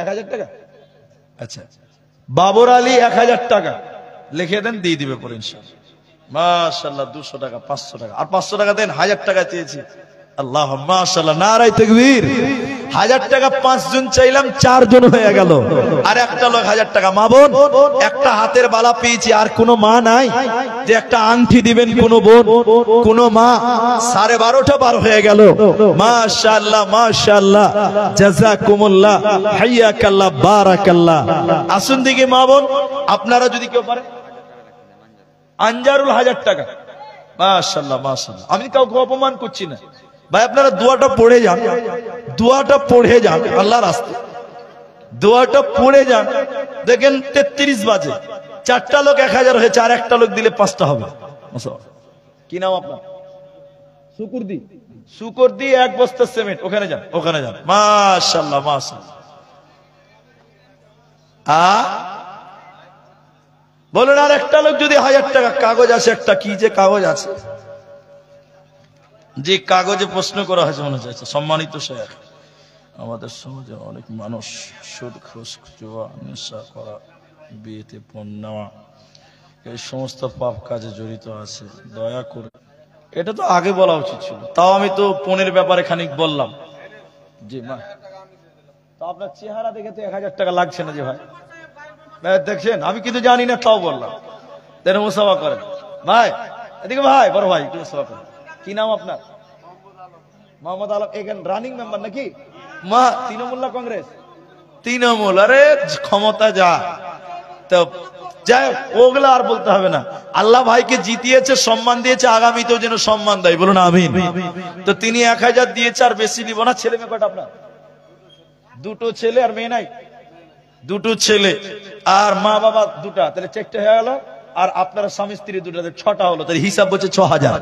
1000 টাকা। আচ্ছা, বাবর আলী 1000 টাকা লিখে দেন, দিয়ে দিবে পরে ইনশাআল্লাহ। মাশাআল্লাহ, 200 টাকা, 500 টাকা, আর 500 টাকা দেন। 1000 টাকা চেয়েছি। আল্লাহ, মাশাআল্লাহ, নারায়ে তাকবীর। 1000 টাকা 5 জন চাইলাম, 4 জন হয়ে গেল। আর একটা লোক 1000 টাকা। মা বোন, একটা হাতের বালা পেয়েছি। আর কোন মা নাই যে একটা আংটি দিবেন? কোন বোন, কোন মা? 12:30টা বার হয়ে গেল। মাশাআল্লাহ, মাশাআল্লাহ, জাযাকুমুল্লাহ, হাইয়াকাল্লাহ, বারাকাল্লাহ। আসুন দিকে মা বোন, আপনারা যদি কেউ পারে। আনজারুল 1000 টাকা। মাশাআল্লাহ, মাশাআল্লাহ। আমি কাউকে অপমান করছি না ভাই, আপনারা দোয়াটা পড়ে যান, দোয়াটা পড়ে যান আল্লাহর রাস্তায়, দোয়াটা পড়ে যান। দেখেন 33 বাজে, 4টা লোক 1000 হয়েছে, আর একটা লোক দিলে 5টা হবে। কি নাম আপনার? শুকুরদি। শুকুরদি 1 বস্তা সিমেন্ট। ওখানে যান, ওখানে যান। মাশাআল্লাহ, মাশাআল্লাহ। বলুন, আর একটা লোক যদি 1000 টাকা। কাগজ আছে একটা, কি যে কাগজ আছে, যে কাগজে প্রশ্ন করা হয়েছে মনে হচ্ছে। সম্মানিত শেখ, আমাদের সমাজে অনেক মানুষ সুদ, ঘুষ, জুয়া, নেশা করা, বিয়েতে পণ নেওয়া, এই সমস্ত পাপ কাজে জড়িত আছে। দয়া করে, এটা তো আগে বলা উচিত ছিল, তাও আমি তো পণের ব্যাপারে খানিক বললাম। জি মা, তো আপনার চেহারা দেখে তো 1000 টাকা লাগছে না যে ভাই। দেখছেন, আমি কিন্তু জানি না, তাও বললাম। তেন মুসাফা করেন ভাই, এদিকে ভাই, বড় ভাই, একটু মুসাফা করেন। কি নাম আপনার? মোহাম্মদ আলম। এখানে রানিং মেম্বার নাকি? মা, তৃণমূল না কংগ্রেস? তৃণমূল। আরে ক্ষমতা যা, তো যাই, ওগুলা আর বলতে হবে না। আল্লাহ ভাইকে জিতিয়েছে, সম্মান দিয়েছে, আগামীতেও যেন সম্মান দেয়। বলুন আমিন। তো তিনি 1000 দিয়েছে, আর বেশি দিব না। ছেলে মেয়ে কয়টা আপনার? 2টো ছেলে, আর মেয়ে নাই? 2টো ছেলে, আর মা বাবা 2টা, তাহলে 4টে হয়ে গেল। আর আপনারা স্বামী স্ত্রী 2টা, 6টা হলো। তাহলে হিসাব বলছে 6000।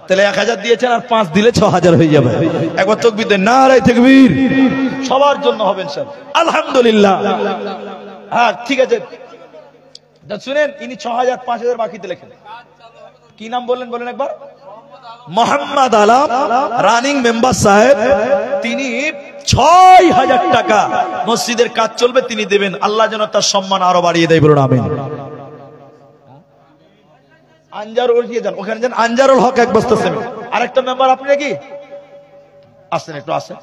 তাহলে 1000 দিয়েছেন, আর 5 দিলে 6000 হয়ে যাবে। একবার তাকবীর দেন, নারায়ে তাকবীর। সবার জন্য হবে ইনশাআল্লাহ, আলহামদুলিল্লাহ। হ্যাঁ, ঠিক আছে। শুনেন, ইনি 6000, 5000 বাকিতে লেখেন। কি নাম বললেন, বলেন একবার? মোহাম্মদ আলম, রানিং মেম্বার সাহেব। তিনি 6000 টাকা, মসজিদের কাজ চলবে, তিনি দেবেন। আল্লাহ যেন তার সম্মান আরো বাড়িয়ে দেয়। বলুন আমিন। আনজারুল দিয়ে যান, ওখানে যান। আনজারুল হক 1 বস্তা সিমেন্ট। আরেকটা মেম্বার আপনি নাকি? আসেন, একটু আসেন।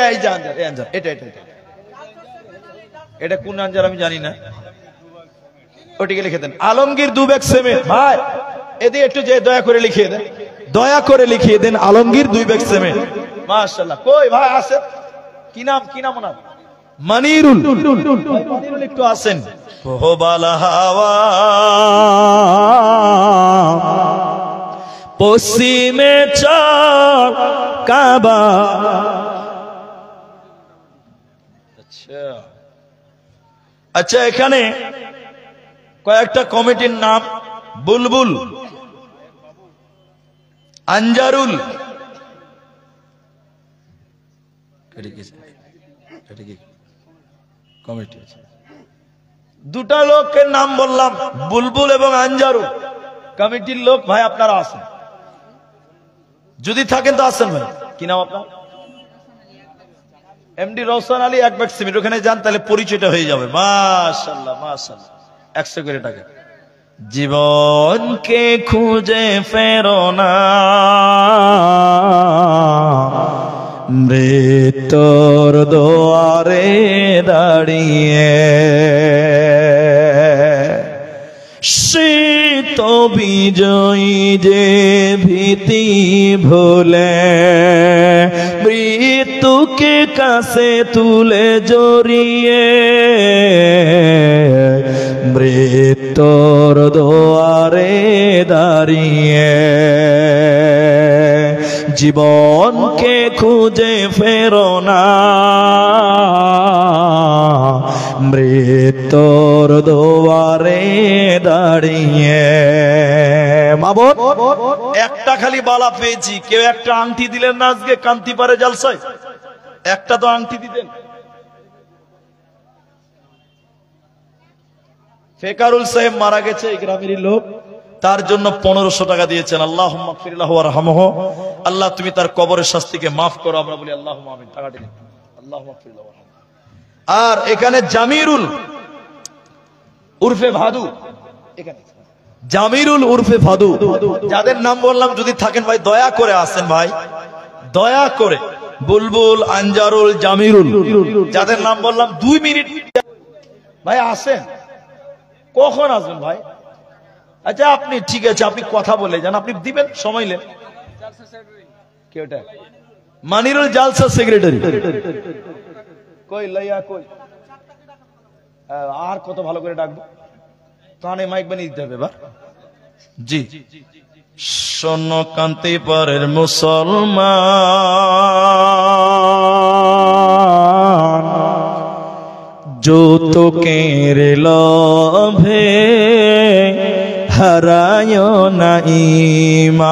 এই যে আনজার, এই আনজার, এটা এটা এটা এটা কোন আনজার আমি জানি না, ওটিকে লিখে দেন। Alamgir 2 bag cement. ভাই এদিকে একটু যে দয়া করে লিখিয়ে দেন, দয়া করে লিখিয়ে দেন, আলমগীর 2 ব্যাগ সিমেন্ট। মাশাআল্লাহ। কই ভাই আসেন? কি নাম, কি নাম ওনার? মনিরুল। মনিরুল, একটু আসেন। हो बाला हावा পশ্চিমে চল কাবা। আচ্ছা আচ্ছা, এখানে কয়েকটা কমিটির নাম: বুলবুল, আনজারুল, কমিটি আছে। 2টা লোকের নাম বললাম, বুলবুল এবং আনজারুল, কমিটির লোক। ভাই আপনারা আসেন, যদি থাকেন তো আসেন। ভাই কি নাম আপনার? MD Roushan Ali, 1 bag cement. ওখানে যান, তাহলে পরিচয়টা হয়ে যাবে। মাশাআল্লাহ, মাশাআল্লাহ। 100 করে টাকা। জীবনকে খুঁজে ফেরো না, মৃত্যুর দুয়ারে দাঁড়িয়ে, শীত বিজয়ী যে ভীতি ভুলে, মৃত্যুকে কাছে তুলে জড়িয়ে, মৃত্যুর দুয়ারে দাঁড়িয়ে, জীবনকে খুঁজে ফেরো না, মৃত্যুর দুয়ারে দাঁড়িয়ে। মাবুদ, একটা খালি বালা পেয়েছি, কেউ একটা আংটি দিলেন না আজকে কান্তিপাড়ে জালসায়? একটা তো আংটি দিতেন। ফেকারুল সাহেব মারা গেছে, এই গ্রামেরই লোক, তার জন্য 1500 টাকা দিয়েছেন। আল্লাহুম্মা গফিরলাহু ওয়ারহামহু, আল্লাহ তুমি তার কবরের শাস্তিকে মাফ করো। আমরা বলি আল্লাহুম্মা আমিন। টাকাটি দিন, আল্লাহুম্মা গফিরলাহু ওয়ারহামহু। আর এখানে জামিরুল উরফে ভাদু, এখানে জামিরুল উরফে ভাদু, যাদের নাম বললাম যদি থাকেন ভাই দয়া করে আসেন, ভাই দয়া করে। বুলবুল, আনজারুল, জামিরুল, যাদের নাম বললাম 2 মিনিট ভাই আসেন। কখন আসবেন ভাই? আচ্ছা আপনি ঠিক আছে, আপনি কথা বলে যান, আপনি দিবেন সময় নেন। কে ওটা? মানিরুল জালসা সেক্রেটারি। কই লাইয়া কই? আর কত ভালো করে ডাকবো, কানে মাইক বানিয়ে দিতে হবে এবার। জি, শোনো কান্তিপুরের মুসলমান, যৌতুকের লোভে হারায় না ঈমান।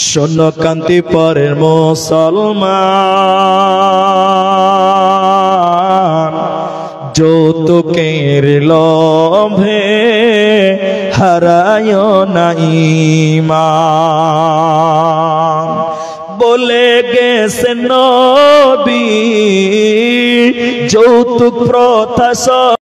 শোনো কান্তিপুরের মুসলমান, যৌতুকের লোভে হারায় না ঈমান। বলে গেছে নবী যৌতুক প্রথা